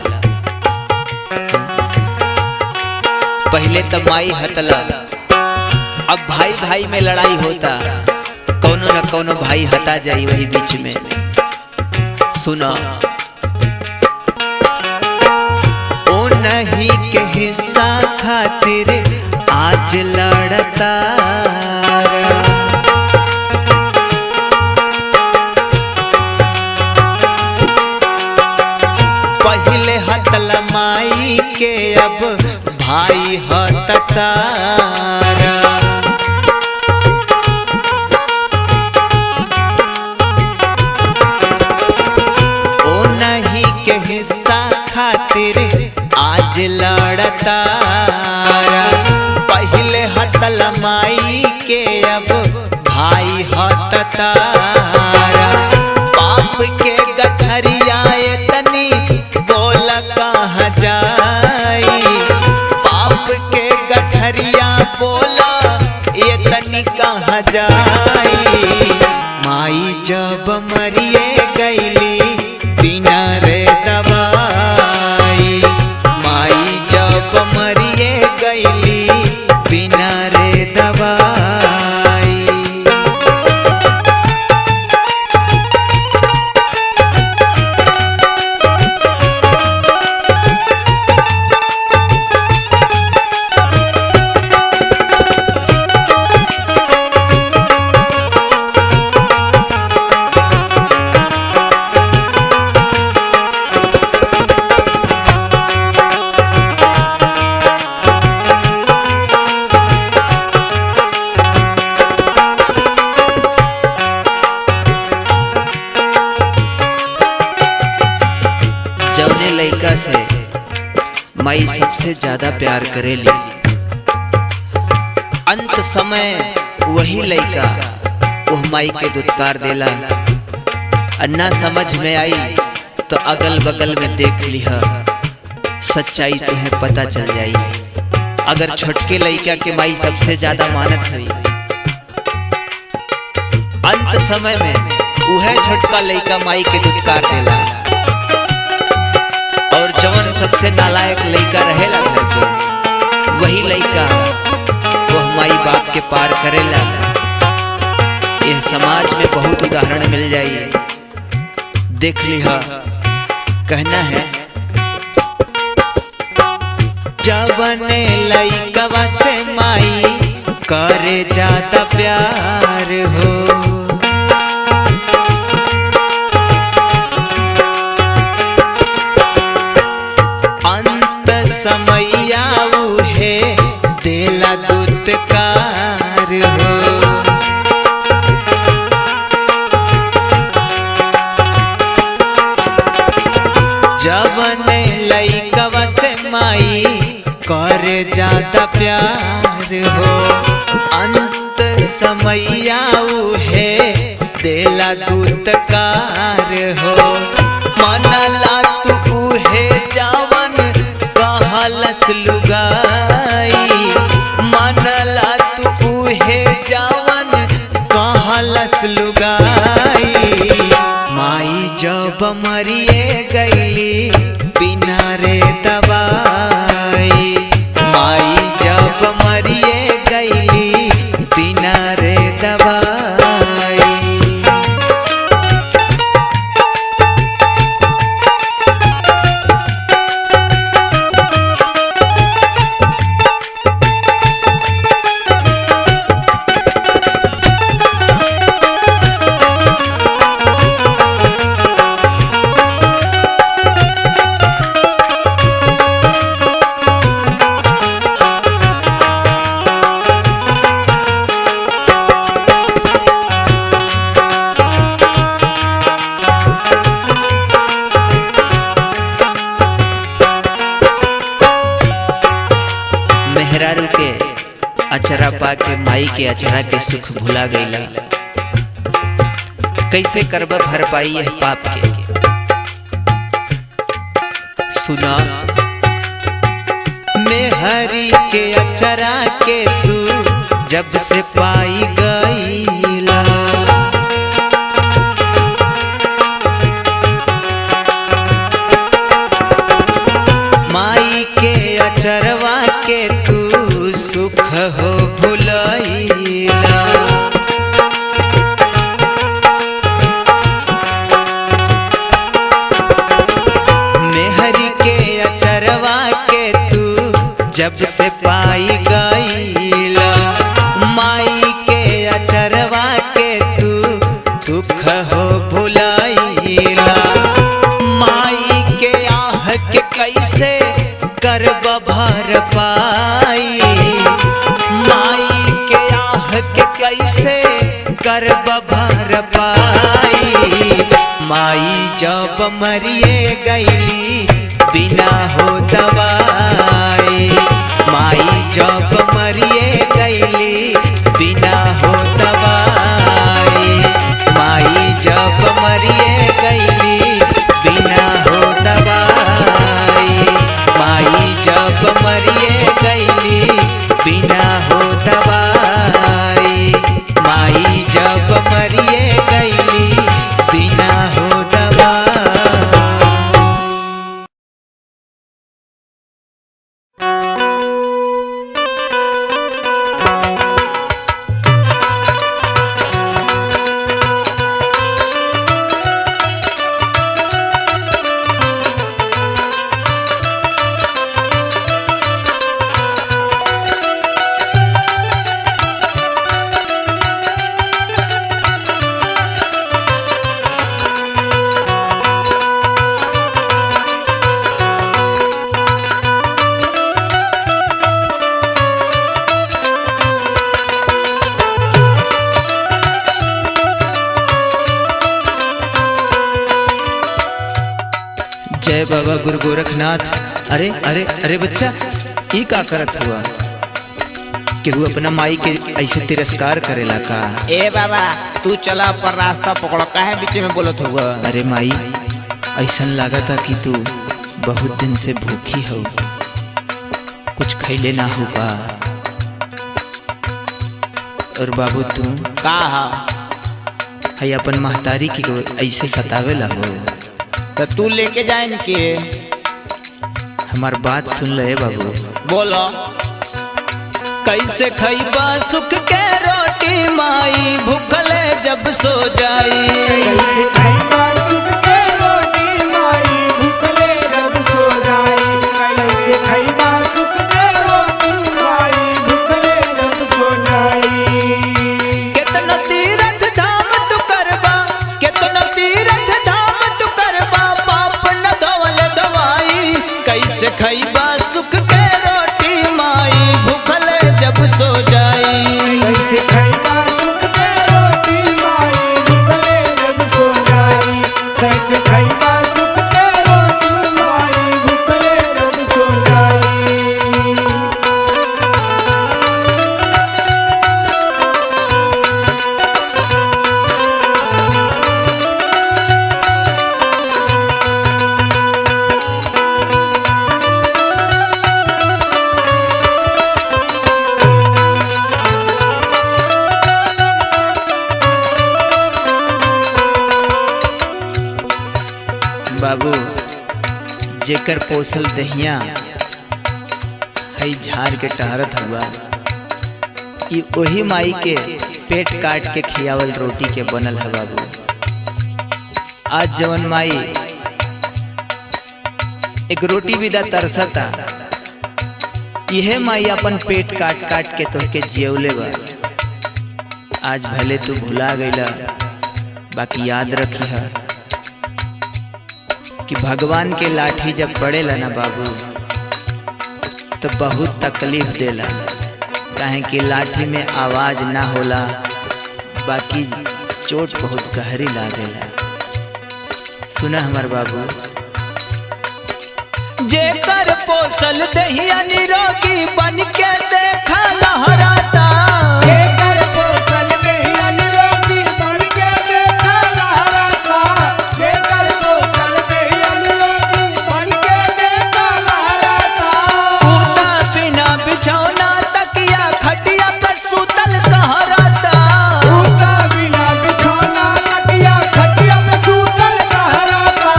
पहले तो माई हतला, अब भाई भाई में लड़ाई होता, कौनो न कौनो भाई हता जाई वही बीच में। सुना ओ नहीं के हिस्सा खातिर आज लड़ता पहले हतल माई के अब भाई हतारा ओ नहीं के हिस्सा खातिर आज लड़ता पहले हतल माई के अब भाई हतारा पाप के गठरिया तनी बोल कहाँ जाई पाप के गठरिया बोला ये तनी कहाँ जाई माई जब मरिए गईली बिना रे दवाई माई जब मरिए गईली बिना रे दवाई जौने लड़का से माई सबसे ज्यादा प्यार करेली अंत समय वही लड़का वह माई के दुत्कार देला अन्ना समझ में आई तो अगल बगल में देख लिहा सच्चाई तुम्हें पता चल जाई अगर छोटके लड़का के माई सबसे ज्यादा मानत हुई अंत समय में वह छोटका लड़का माई के दुत्कार देला और जवन सबसे नालायक लड़का रहेला घर के वही लड़का वह माई बाप के पार करेला यह समाज में बहुत उदाहरण मिल जाइए देख लिहा कहना है जवन लड़कवा से माई करे जाता प्यार हो समैया उहे देला दुत्कार हो जवन लड़कवा से माई करे जाता प्यार हो अंत समैया उहे देला दुत्कार हो मनला तू उहे जावन कहलस लुगाई मनला तू उहे जावन कहलस लुगाई माई जब मरिए गईली बिना रे दवाई माई जब मरिए गईली बिना रे दवाई मेहरारू के अचरा पा के माई के अचरा के सुख भुला गईला कैसे करब भरपाई है पाप के सुना मेहरी के अचरा के तू जब से पाई गईला माई के अचरवा के तू सुख हो भुलैला मेहरी के अचरवा के तू जब से पाई गई हो भुलाइला माई के आह के कैसे करब भर पाई माई के आह के कैसे करब भर पाई माई जब मरिए गईली बिना हो दवाई माई जब मरिए गईली बिना हो दवाई माई जब मरिए गईली बिना हो दवाई माई जब मरिए गईली बिना हो दवाई माई जब मरिए गईली बिना हो दवाई। जय बाबा गुरु गोरखनाथ। अरे अरे अरे बच्चा ई का करत हुआ केहू अपना माई के ऐसे तिरस्कार करेला का? ए बाबा तू चला पर रास्ता पकड़ काहे बीच में बोलत हुआ? अरे माई ऐसन लागता कि तू बहुत दिन से भूखी हो कुछ खैले ना हो का। और बाबू तू का है अपन महतारी की ऐसे सतावे लगो तो तू लेके जाए के हमार बात सुन ले बाबू। बोलो कैसे खैबा सुख के रोटी माई भूखले जब सो जाई कैसे खैबा सुख के रोटी माई भूखले जब सो जाई कैसे खैबा सुख के रोटी माई भूखले जब सो जाई। कितना तीरथ धाम तू करबा कितना तीरथ धाम तू करबा पाप न धोवल दवाई कैसे खैबा सुख के रोटी माई भूखले जब सो जाई कैसे खैबा सुख के रोटी माई भूखले जब सो जाई कैसे खैबा सुख के रोटी माई भूखले जब सो जाई। बाबू जेकर पोसल दहिया हई झाड़ के टहरत हुआ ई वही माई के पेट काट के खियावल रोटी के बनल है बाबू। आज जवन माई एक रोटी विदा तरसता यह माई अपन पेट काट काट के तोहके जियौले बा। आज भले तू भुला गईला बाकी याद रखी है कि भगवान के लाठी जब पड़ेला ना बाबू तो बहुत तकलीफ देला काहे कि लाठी में आवाज ना होला बाकी चोट बहुत गहरी लागेला। सुना हमार बाबू जेकर पोसल दहिया निरोगी बन के देखा लहराता जेकर पोसल दहिया निरोगी बन के देखा लहराता जेकर पोसल दहिया निरोगी बन के देखा लहराता। सूता बिना बिछौना तकिया खटिया पे सूतल कहराता सूता बिना बिछौना तकिया खटिया पे सूतल कहराता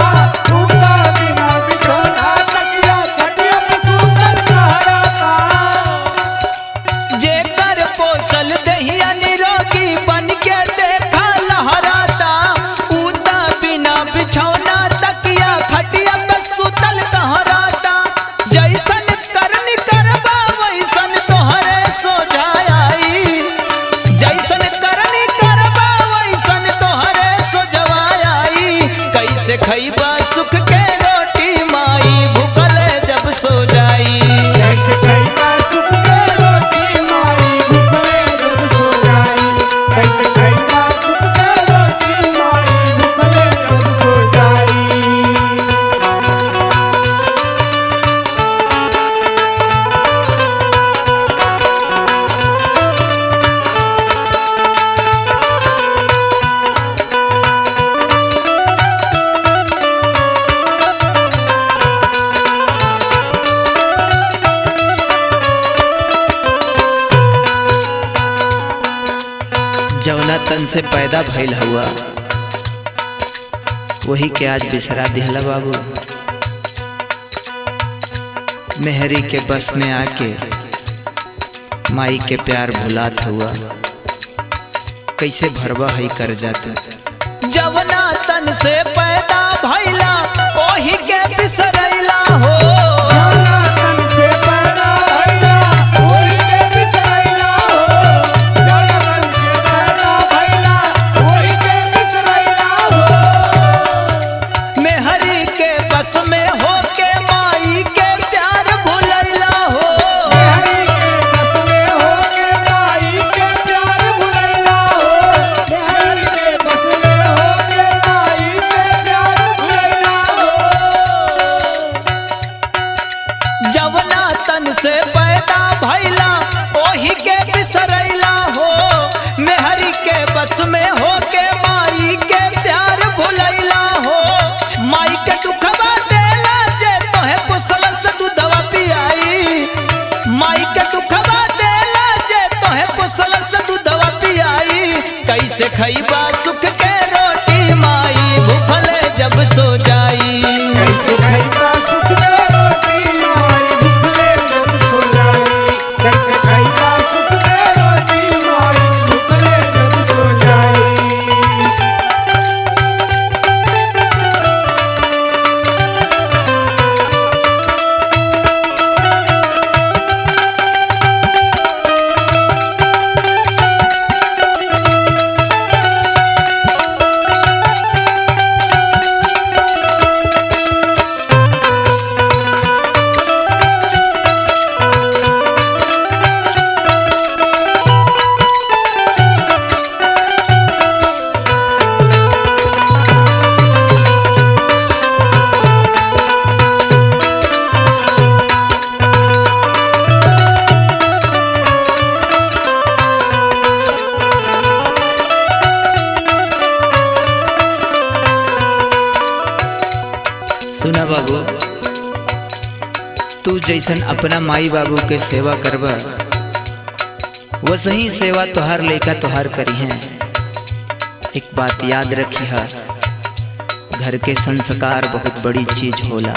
सूता बिना बिछौना तकिया खटिया पे सूतल कहराता। जेकर पोसल तन से पैदा भइल हुआ वही के आज बिसरा दिहला बाबू। मेहरी के बस में आके माई के प्यार भुलात हुआ, कैसे भरवा है कर जाता। जवना तन से पैदा भइला ओही के बिसरैला हो। जवना तन से पैदा भइला ओही के बिसरैला हो। मेहरी के बस में हो के माई के प्यार भुलैला हो। माई के दुखवा देला जे तोहे पुसलस दूधवा पियाई। माई के दुखवा देला जे तोहे पुसलस दूधवा पियाई। कैसे खइबा सुख के रोटी माई भूखले जब सो जाई। कैसे खइबा सुख के रोटी माई भूखले जब सो जाई। कैसे खइबा सुख के रोटी माई भूखले जब सो जाई। सुना बाबू, तू जैसन अपना माई बाबू के सेवा करबा वैसे सेवा तोहार लइका तोहार करी है। एक बात याद रखी है, घर के संस्कार बहुत बड़ी चीज होला।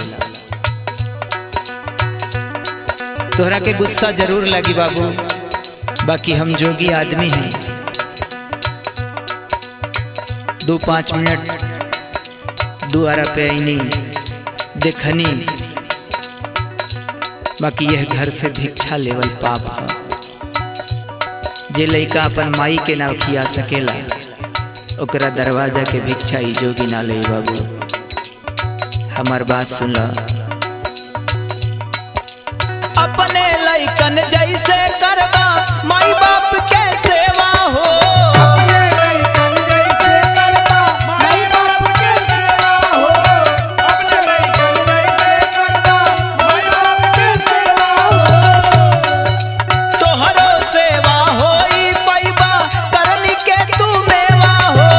तोहरा के गुस्सा जरूर लगी बाबू, बाकी हम जोगी आदमी हैं। 2-5 मिनट दुआरा पे आईनी देखनी, बाकी यह घर से भिक्षा लेवल पाप है। जे लइका अपन माई के ना खिया सकेला ओकरा दरवाजा के भिक्षा ही जोगी ना ले बाबू। हमार बात सुन ला। अपने लइकन जैसे करबा माई बाप के सेवा हो। अपने लइकन जैसे करबा माई बाप के सेवा हो। अपने लइकन जैसे करबा माई बाप के सेवा हो। तोहरो सेवा होई पैबा करनी के तू मेवा हो।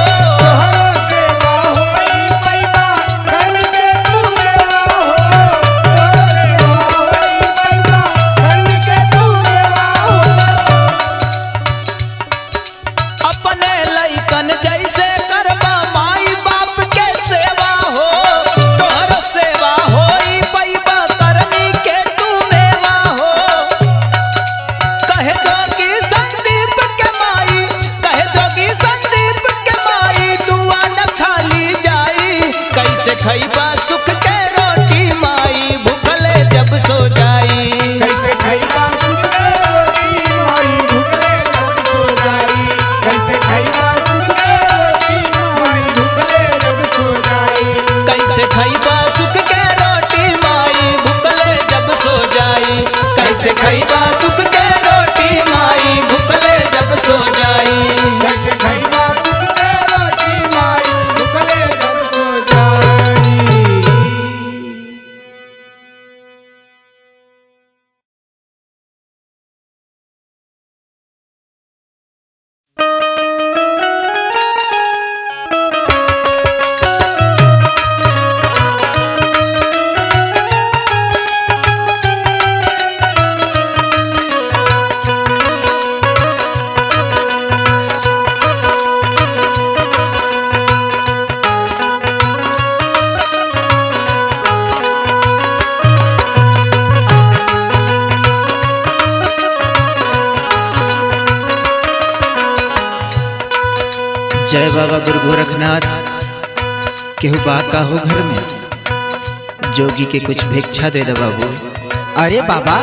तोहरो सेवा होई पैबा करनी के तू मेवा हो। तोहरो सेवा होई पैबा करनी के तू मेवा हो। अपने लइकन जैसे करबा माई बाप के सेवा हो। तोहरो सेवा होई पैबा करनी के तू मेवा हो। कहे जोगी संदीप के माई, कहे जोगी संदीप के माई दुआ न खाली जाई। कैसे खइबा सुख के रोटी माई भूखले जब सो जाई। कैसे खइबा सुख के रोटी माई भूखले जब सो जाई। कैसे खइबा सुख के रोटी माई भूखले जब सो जाई। कैसे खइबा सुख के रोटी माई भूखले जब सो जाई। कैसे खइबा सुख के रोटी माई भूखले जब सो जाई। कैसे खइबा सुख के रोटी माई भूखले जब सो जाई। जय बाबा गुरु गोरखनाथ। केहू बाका हो घर में, जोगी के कुछ भिक्षा दे दे बाबू। अरे बाबा,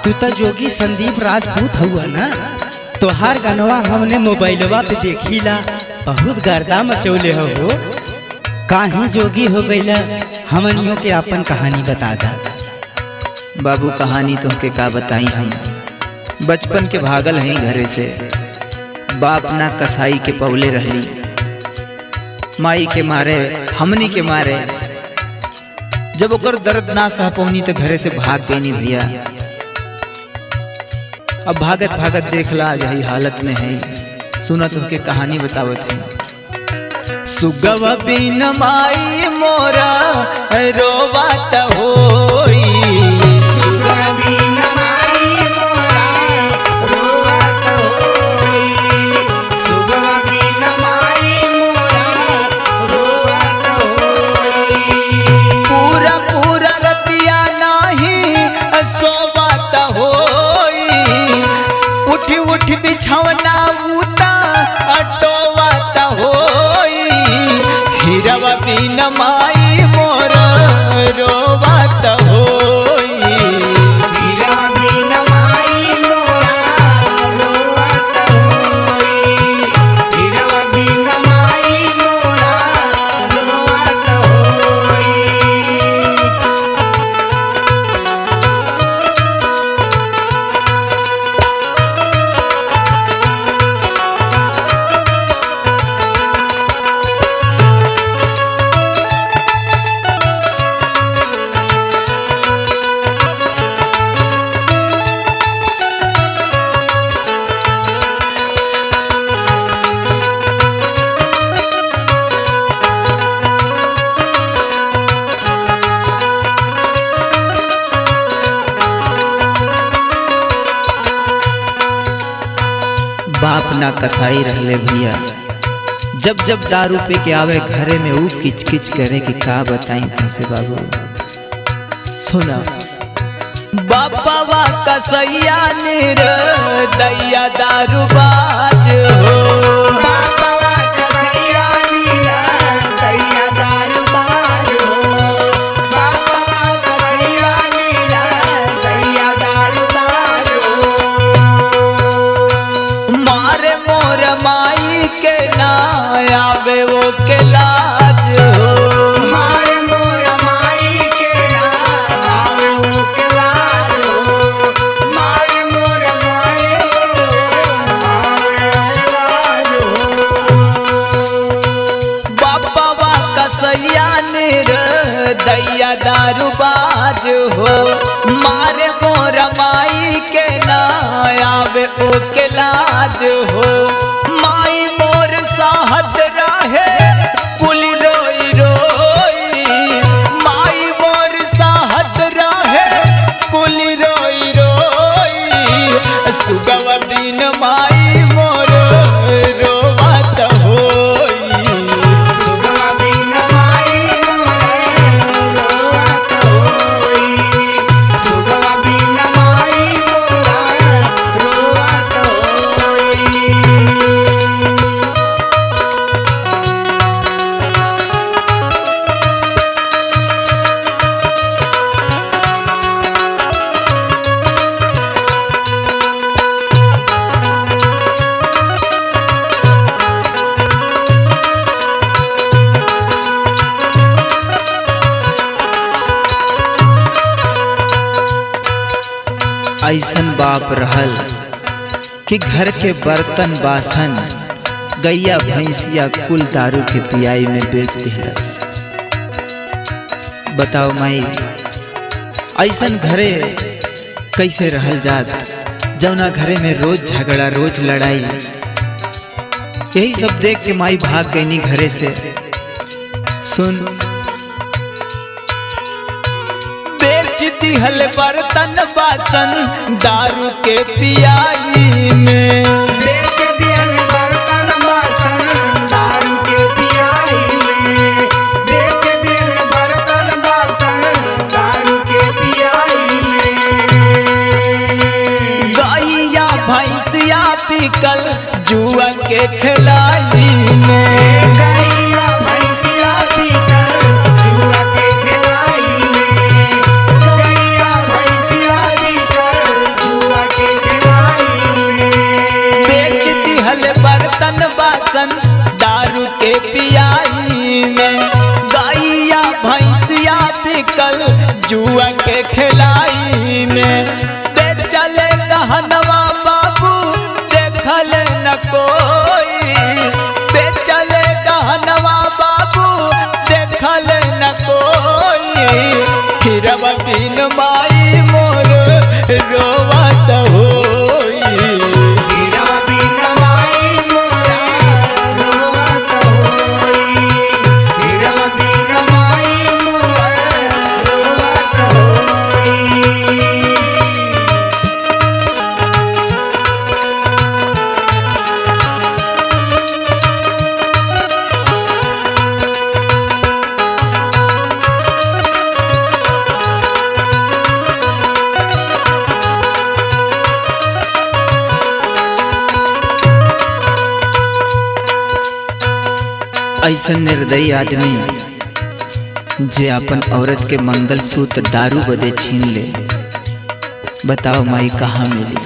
तू तो जोगी संदीप राजपूत हुआ ना। तोहार गनवा हमने मोबाइलवा पे देखीला, बहुत गर्दा मचौले हो। काहे जोगी हो गईला, हमनियों के अपन कहानी बता दा। बाबू कहानी तुमके का बताई हम। बचपन के भागल हैं घरे से, बाप ना कसाई के पौले रहली, माई के मारे हमनी के मारे। जब ओकर दर्द ना सह पौनी तो घरे से भाग गई भैया। अब भागत भागत देखला यही हालत में है। सुना तुमके कहानी बतावत है। सुगवा बिन माई मोरा रोवात होई, पूरा पूरा रतिया नाही सोवात होई, उठ उठ बिछौना उता अटोवात होई। हिरवा बिन माई मोरा रोवात होई, बाप ना कसाई रहले भैया। जब जब दारू पे के आवे घरे में ऊ किच किच करे कि का बताई तुमसे बाबू। सुना बापावा कसैया निर दैया दारू बाज हो, मारे मोर माई के ना आवे वो के लाज हो। बापावा कसैया निर दैया दारू बाज हो, मारे मोर माई के ना आवे ओ के लाज हो। माई मोर साहत राहे पुली रोई रोई, माई मोर साहत राहे पुली रोई रोई। सुगवा बिन माई मोर रोवत होई, ऐसन बाप रहल कि घर के बर्तन बासन गैया भैंसिया कुल दारू के पियाई में बेच दिलस। बताओ माई, ऐसन घरे कैसे रहल जात, जौना घरे में रोज झगड़ा रोज लड़ाई। यही सब देख के माई भाग गई घरे से। सुन दिहल बर्तन बासन दारू के पियाई में, गैया भैंसिया पिकल जुआ के खिलाई में। माई में गाइया भैंसिया बिकल जुआ के खिलाई में चले गहनवा बाबू देखल न कोई चले गहनवा बाबू देखल न कोई हिरवा बिन माई मोर रोवत होई हीरा बिन माई मोरा रोवत होई हीरा बिन माई मोरा रोवत होई। ऐसा निर्दयी आदमी जे अपन औरत के मंगलसूत्र दारू बदे छीन ले, बताओ माई कहाँ मिली?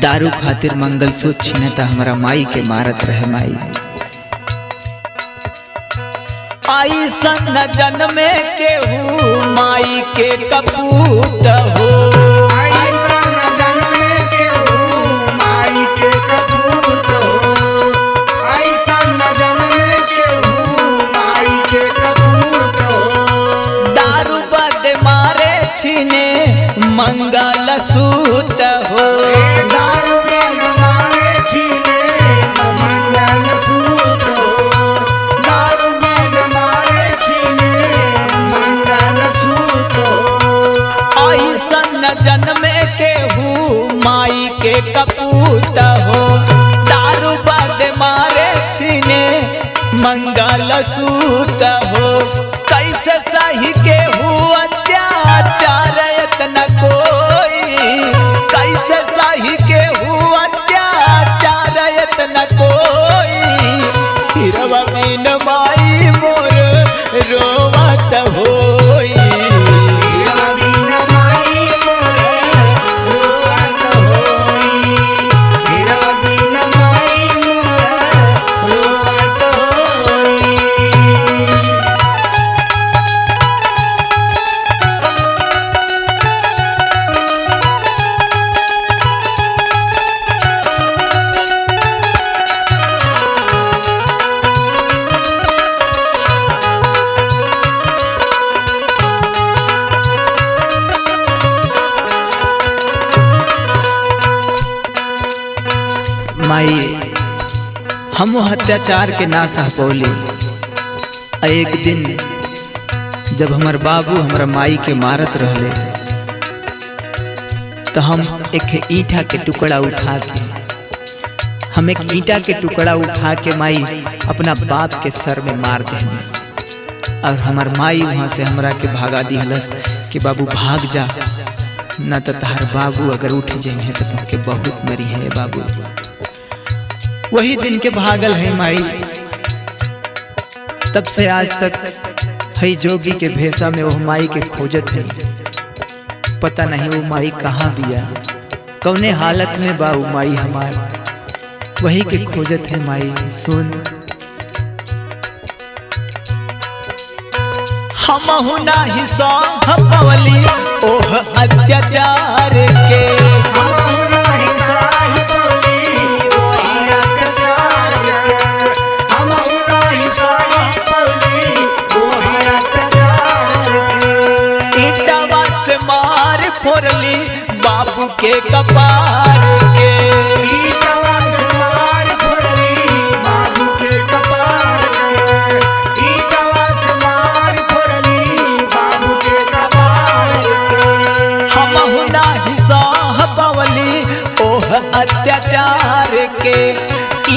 दारू खातिर मंगलसूत्र छीने तो हमारा माई के मारत रहे माई। ऐसा न जन्मे केहू माई के कपूत हो ऐसा न जन्मे केहू माई के कपूत हो ऐसा न जन्मे केहू माई के कपूत हो। दारू बदे मारे छीने मंगलसूत्र हो दारू बद मारे छीने मंगलसूत्र हो दारू बद मारे छीने मंगलसूत्र हो। ऐसा न जन्मे केहू माई के कपूत हो दारू बदे मारे छीने मंगलसूत्र हो। कैसे सही केहू अत्याचार इतना कोई कैसे सही केहू अत्याचार इतना कोई हिरवा बिन माई मोर रोवत होई हीरा बिन माई मोरा रोवत होई हीरा बिन माई मोरा रोवत होई। माई हम अत्याचार के ना सह पौली। एक दिन जब हमार बाबू हमारा माई के मारत रहले तो हम एक ईंटा के टुकड़ा उठा के हम एक ईंटा के टुकड़ा उठा के माई अपना बाप के सर में मार देंगे और हमार माई वहाँ से हमरा के भागा दिहलस कि बाबू भाग जा न तो तहार बाबू अगर उठ जाए तो तुमके बहुत मरी है बाबू। वही दिन के भागल है माई, तब से आज तक हई जोगी के भेषा में वो माई के खोजत है। पता नहीं वो माई कहाँ बिया, कौने हालत में बा वो माई हमार, वही के खोजत है माई। सुन हमहु नाही सहपवली ओह अत्याचार के ईटवा से मार फोड़ली बाबू के कपार के हमहु नाही सहपवली ओह अत्याचार के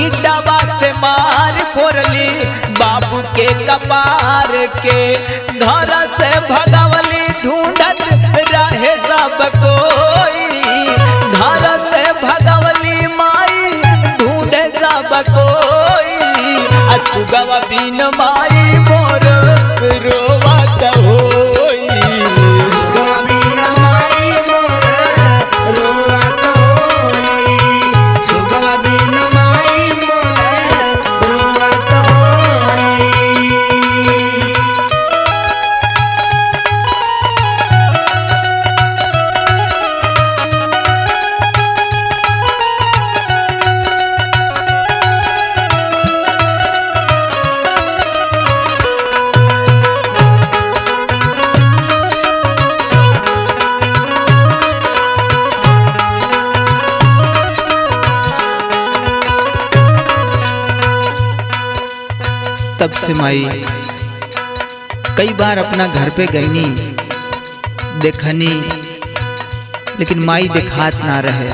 ईटवा से मार फोड़ली बाबू के कपार के घर से भगवली ढूंढत रहे सब कोई, घर से भगवली माई ढूंढे सब कोई, असुगवा बिन माई मोर रोवत होई। तब से माई कई बार अपना घर पे गईनी देखनी, लेकिन माई दिखात ना रहे,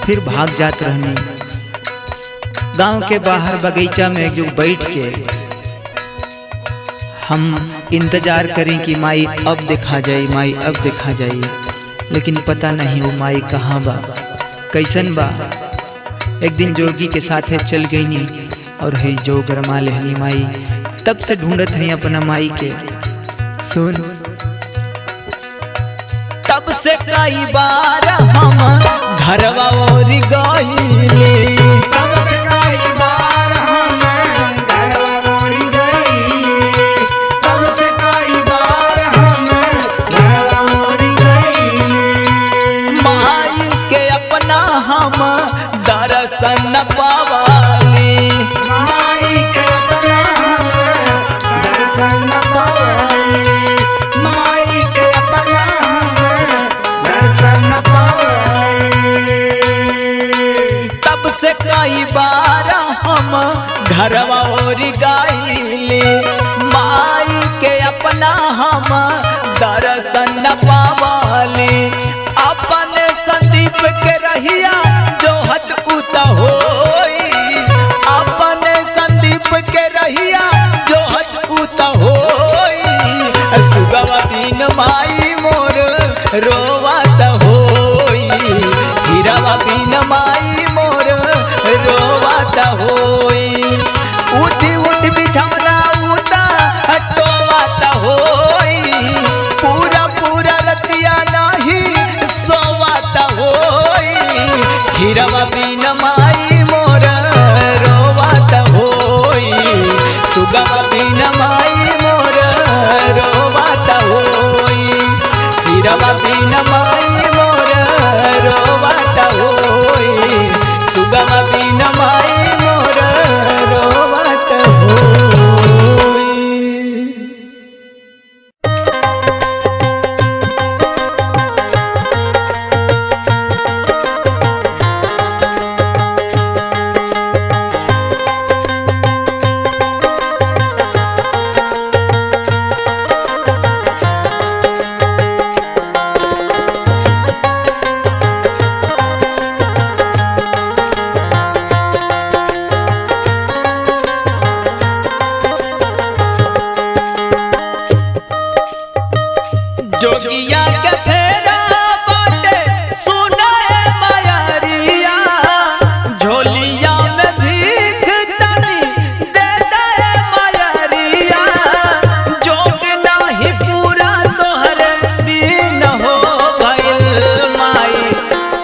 फिर भाग जात रहनी। गांव के बाहर बगीचा में जो बैठ के हम इंतजार करें कि माई अब दिखा जाए, माई अब दिखा जाए, लेकिन पता नहीं वो माई कहाँ बा, कैसन बा। एक दिन जोगी के साथ चल गई नी और है जो गरमा लेहनी माई, तब से ढूंढत है अपना माई के। सुन, तब से कई बार हम घरवा और गईले, तब से कई बार हम घरवा मोरी गईले, तब से कई बार हम घरवा मोरी गईले। माई के अपना हम दर्शन पावाले, माई के अपना हम दर्शन पावाले, माई के अपना हम दर्शन पावाले। तब से कई बार हम घरवा और गईले, माई के अपना हम दर्शन पावाले। अपने संदीप के रहिया जो हद उता होई, अपने संदीप के रहिया जो हद उता होई। सुगवा बिन माई मोर रोवत होई, हीरावा बिन माई मोर रोवत होई। उठी उठ बिछौना उता हटोवत होई, पूरा पूरा रतिया नाही सोवत होई। हीरावा बिन माई मोर रोवत होई, सुगवा बिन माई मोर रोवत होई। हीरावा बिन माई मोर रोवत होई, सुगवा बिन माई मोर रोवत होई। जोगिया के फेरा बाटे सुनाए मायरिया, झोलिया में भीख तनी दे दे मायरिया। जोग नाही पूरा तोहरे दिन हो गइल माई,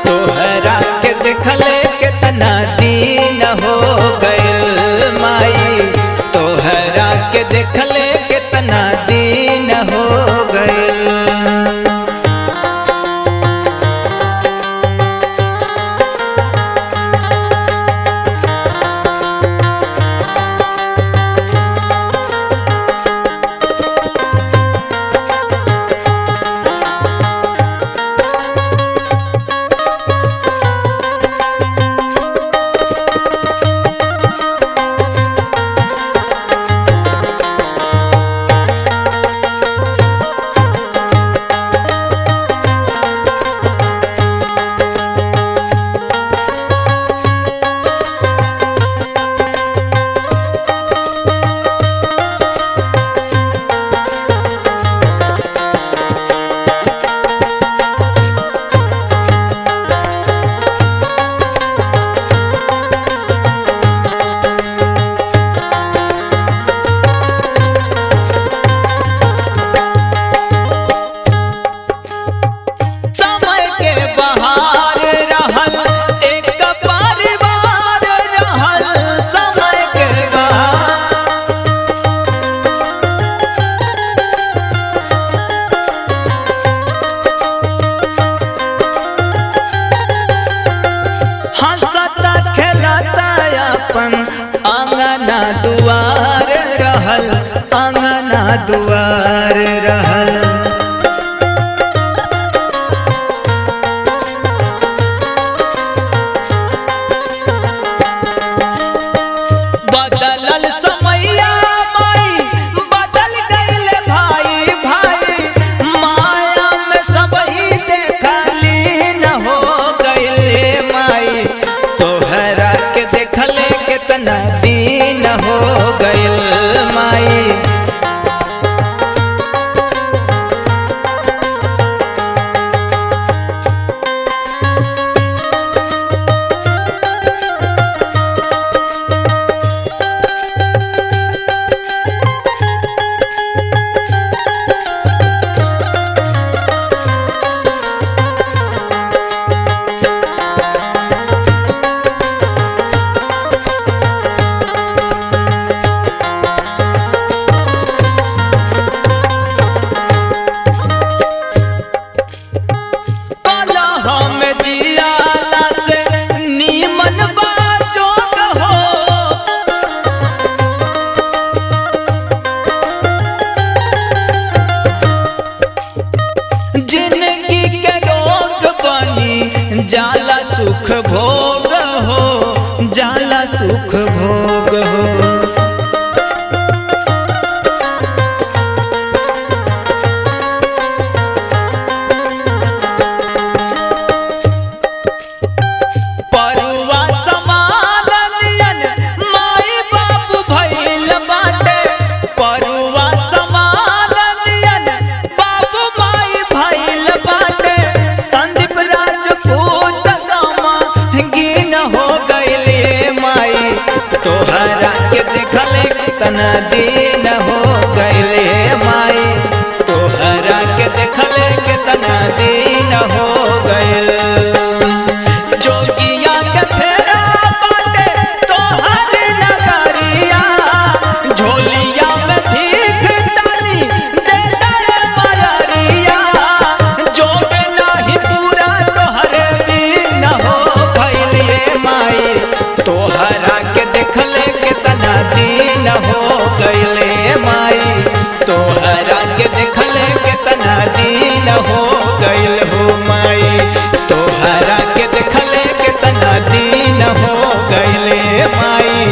तोहरा के देखले कितना दिन हो गइल माई, तोहरा के देखले कितना दिन हो गइल। दुआर रहल। बदलल समैया जाला सुख भोग हो, जाला सुख भोग हो। परुआ समान नियन माई बाप भइल बाटे, परुआ समान नियन बाप माई भइल बाटे। संदीप राजपूत गामा गिन हो गइले माई, तोहरा के देखले कितना दिन हो गइले माई, तोहरा के देखले कितना दिन हो गइल। जोगिया के फेरा बाटे तोहर नगरिया, झोलिया में भीख डाली दे दे मयरिया। जोग नाही पूरा तोहरे बिन हो भइले माई, तोहरा के देखले कितना दिन हो गइले माई, तोहरा के देखले कितना दिन हो गइल हो माई, तोहरा के देखले कितना दिन हो गइले माई,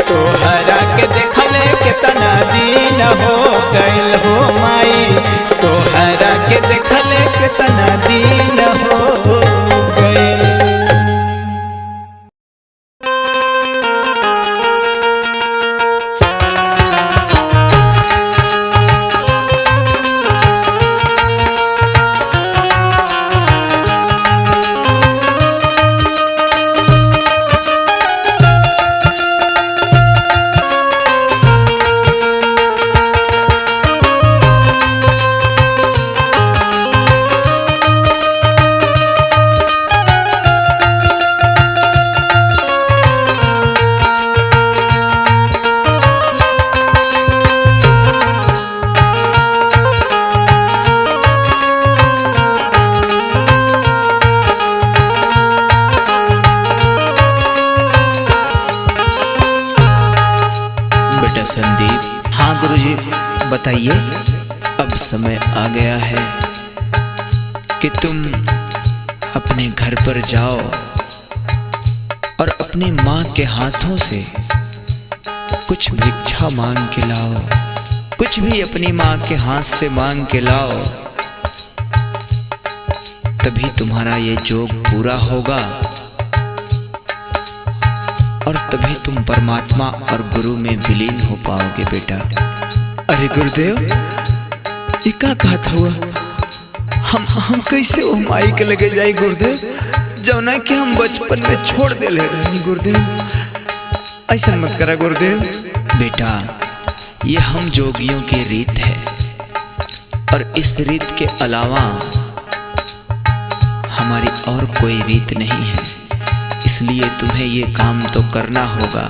तोहरा के देखले कितना दिन हो गइल हो माई, तोहरा के देखले कितना दिन हो गइल। बेटा संदीप। हाँ गुरुजी बताइए। अब समय आ गया है कि तुम अपने घर पर जाओ और अपनी माँ के हाथों से कुछ भिक्षा मांग के लाओ, कुछ भी अपनी माँ के हाथ से मांग के लाओ, तभी तुम्हारा ये जोग पूरा होगा और तभी तुम परमात्मा और गुरु में विलीन हो पाओगे बेटा। अरे गुरुदेव, ये क्या कहता हुआ? हम कैसे वो माई के लगे जाए गुरुदेव, जौना कि हम बचपन में छोड़ दे ले रहे गुरुदेव। ऐसा मत करा गुरुदेव। बेटा, ये हम जोगियों की रीत है और इस रीत के अलावा हमारी और कोई रीत नहीं है, इसलिए तुम्हें ये काम तो करना होगा,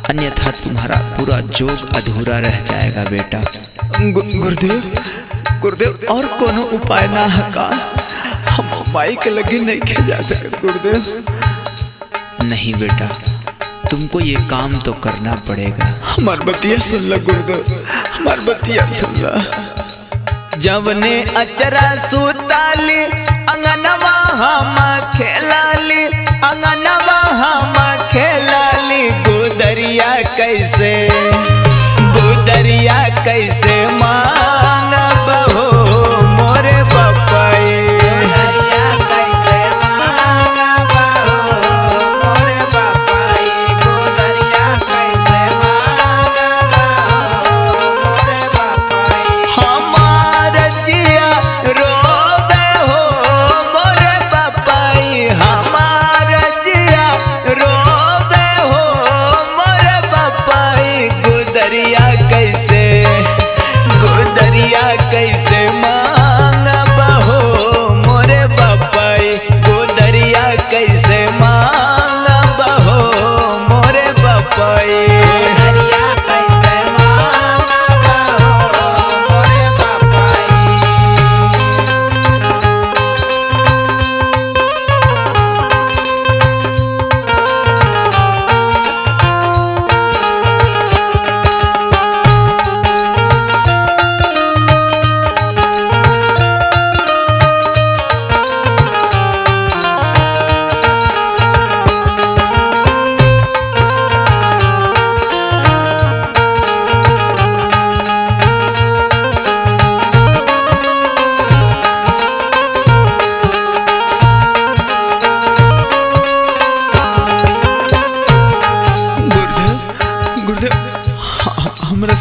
अन्यथा तुम्हारा पूरा जोग अधूरा रह जाएगा बेटा। गुरुदेव और कोनो उपाय ना है का? हम माई के लगे नहीं खे जा सकते गुरुदेव। नहीं बेटा, तुमको ये काम तो करना पड़ेगा। हमार बतिया सुन ला गुरुदेव, हमार बतिया सुन ला। जवने अचरा सुताली अंगनवा हम खेलाली, अंगनवा हम खेलाली, गुदरिया कैसे मानब हो मोरे बपाई, गुदरिया कैसे मानब हो मोरे बपाई, गुदरिया कैसे मानब हो मोरे बपाई। हमार जिया रोवे हो मोरे बपाई, हमार जिया रोवे हो मोरे बपाई, गुदरिया कैसे मानब हो मोरे बपाई, गुदरिया कैसे मानब हो मोरे बपाई, गुदरिया कैसे मानब हो मोरे बपाई।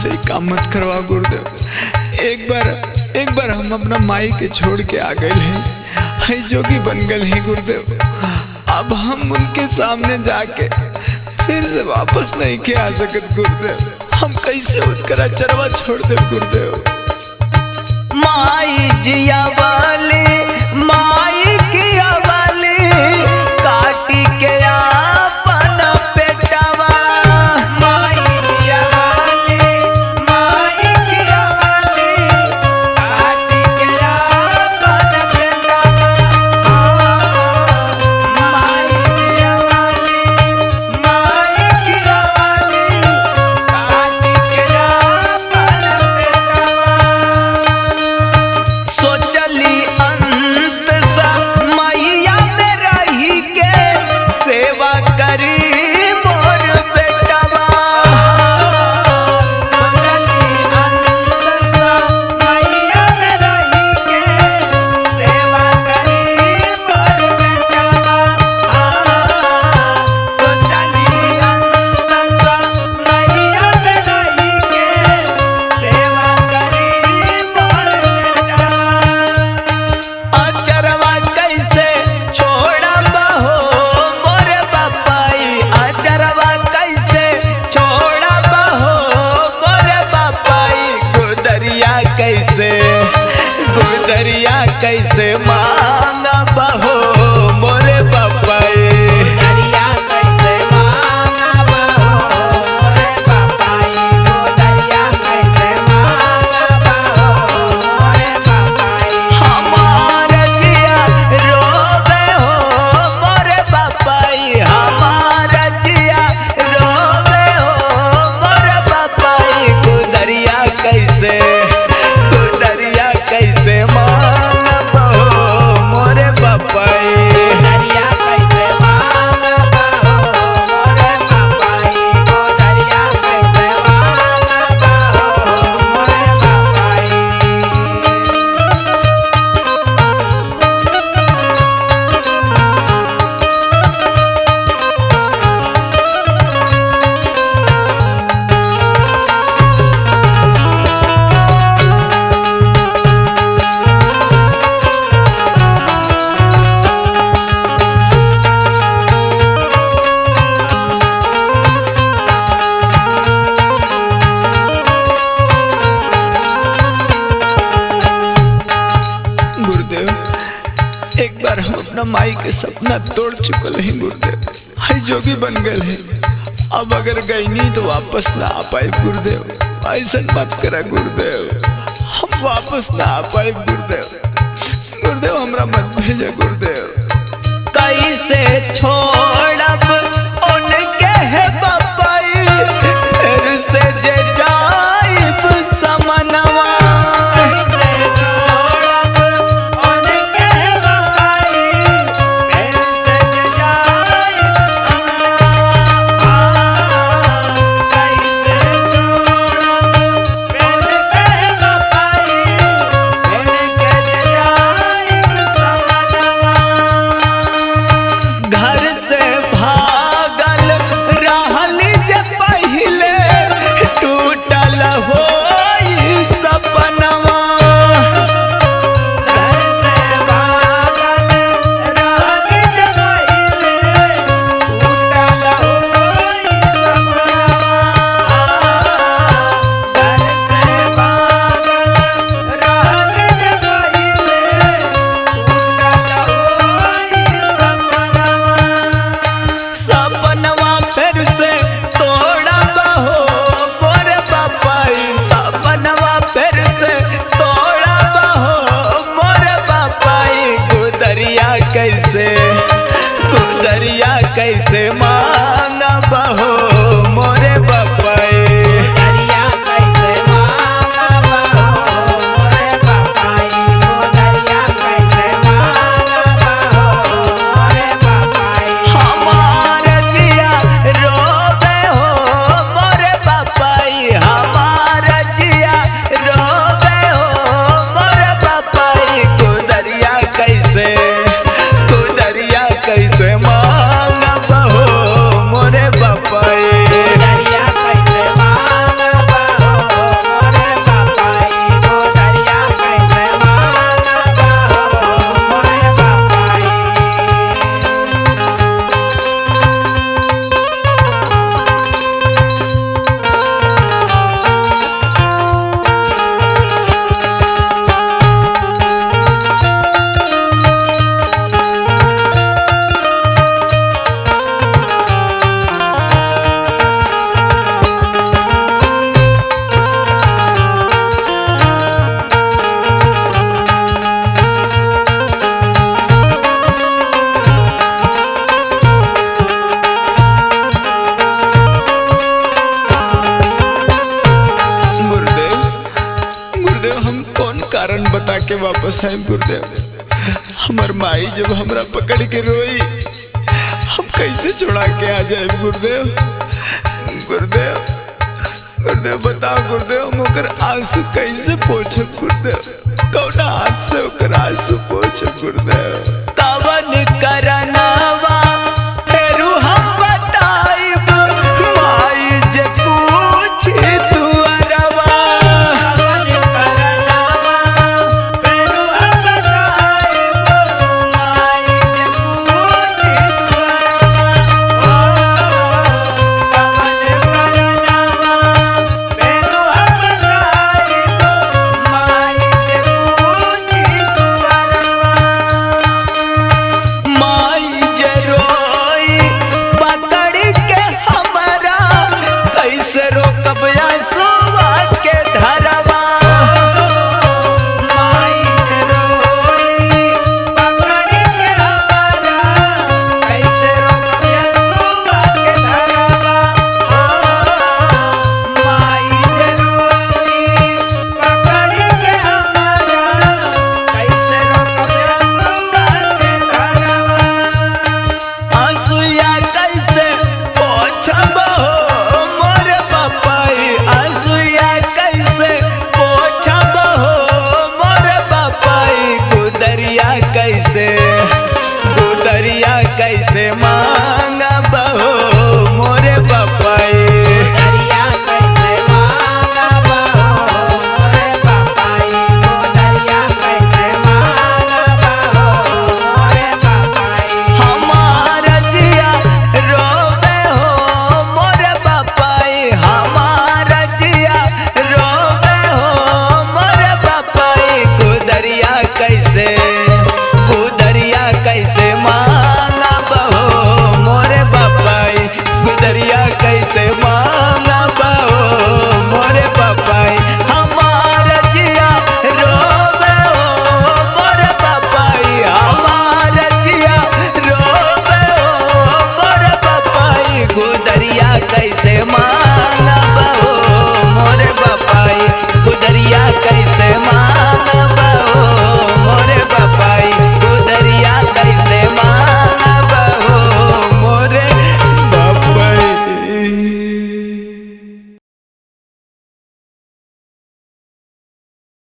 हमसे ही काम मत करवा गुरुदेव। एक बार हम अपना माई के छोड़ के आ गए हैं, है जोगी बन गए हैं गुरुदेव। अब हम उनके सामने जाके फिर से वापस नहीं के आ सकत गुरुदेव। हम कैसे उनका चरवा छोड़ दे गुरुदेव। माई जिया वाली माई किया वाली काटी के आपन पेटवा। माई जिया वाली माई किया वाली काटी के आपन पेटवा। माई जिया वाली माई किया वाली काटी के आपन पेटवा। सोचली अंत सा मैया में रही के सेवा करी मोर बेटवा। सोचली अंत सा मैया में रही के सेवा करी मोर बेटवा। सोचली अंत सा मैया में रही के सेवा करी मोर बेटवा। अचरवा कैसे छोड़ा बहो मोरे बापाई। अचरवा कैसे छोड़ा बहो मोरे बापाई। गुदरिया कैसे मांगा बहो मोरे बापाई। गुदरिया कैसे मांगा बहो मोरे बापाई। गुदरिया कैसे मांगा बहो मोरे बापाई। हमार जिया रोवे हो मोरे बापाई। हमार जिया रोवे हो मोरे बापाई। गुदरिया कैसे मांगब हो मोरे बापाई। गुदरिया कैसे मांगब हो मोरे बापाई। गुदरिया कैसे मांगब हो मोरे बापाई। गुरुदेव एक बार हम अपना माई के सपना तोड़ चुकल हैं गुरुदेव। है जोगी बन गए हैं। अब अगर गई नहीं तो वापस ना आ पाए गुरुदेव। ऐसा मत करा गुरुदेव। हम वापस ना आ पाए गुरुदेव हमरा मत भेजा गुरुदेव। कैसे छोड़ब उनके है बापाई। फिर से जे जाइब समनवा। कैसे छोड़ब उनके है बापाई। फिर से जे जाइब समनवा। कैसे छोड़ब उनके है बापाई। फिर से जे जाइब समनवा। घर से भागल रहल जे पहिले टूटल होई सपनवा। घर से भागल रहल जे पहिले टूटल होई सपनवा। घर से भागल रहल जे पहिले टूटल होई सपनवा। फिर से तोड़ा बहो मोरे बापाई। सपनवा फिर से तोड़ा बहो मोरे बापाई। गुदरिया कैसे मांगा बहो मोरे बापाई। गुदरिया कैसे मांगा बहो मोरे बापाई। गुदरिया कैसे मांगा बहो मोरे बापाई। हमार जिया रोवे हो मोरे बापाई। हमार जिया रोवे हो मोरे बापाई। गुदरिया कैसे मांगब हो कारण बता के वापस आए गुरुदेव। हमर माई जब हमरा पकड़ के रोई हम कैसे छोड़ा के आ जाए गुरुदेव। गुरुदेव गुरुदेव बताओ गुरुदेव, हम ओकर आंसू कैसे पोछो गुरुदेव। कौना हाथ से ओकर आंसू पोछो गुरुदेव। कवन करनवा